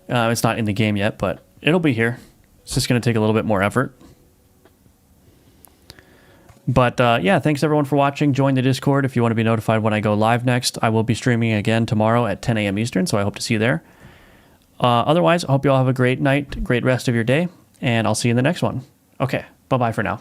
Speaker 1: It's not in the game yet, but it'll be here. It's just going to take a little bit more effort. But yeah, thanks everyone for watching. Join the Discord if you want to be notified when I go live next. I will be streaming again tomorrow at 10 a.m. Eastern, so I hope to see you there. Otherwise, I hope you all have a great night, great rest of your day, and I'll see you in the next one. Okay, bye-bye for now.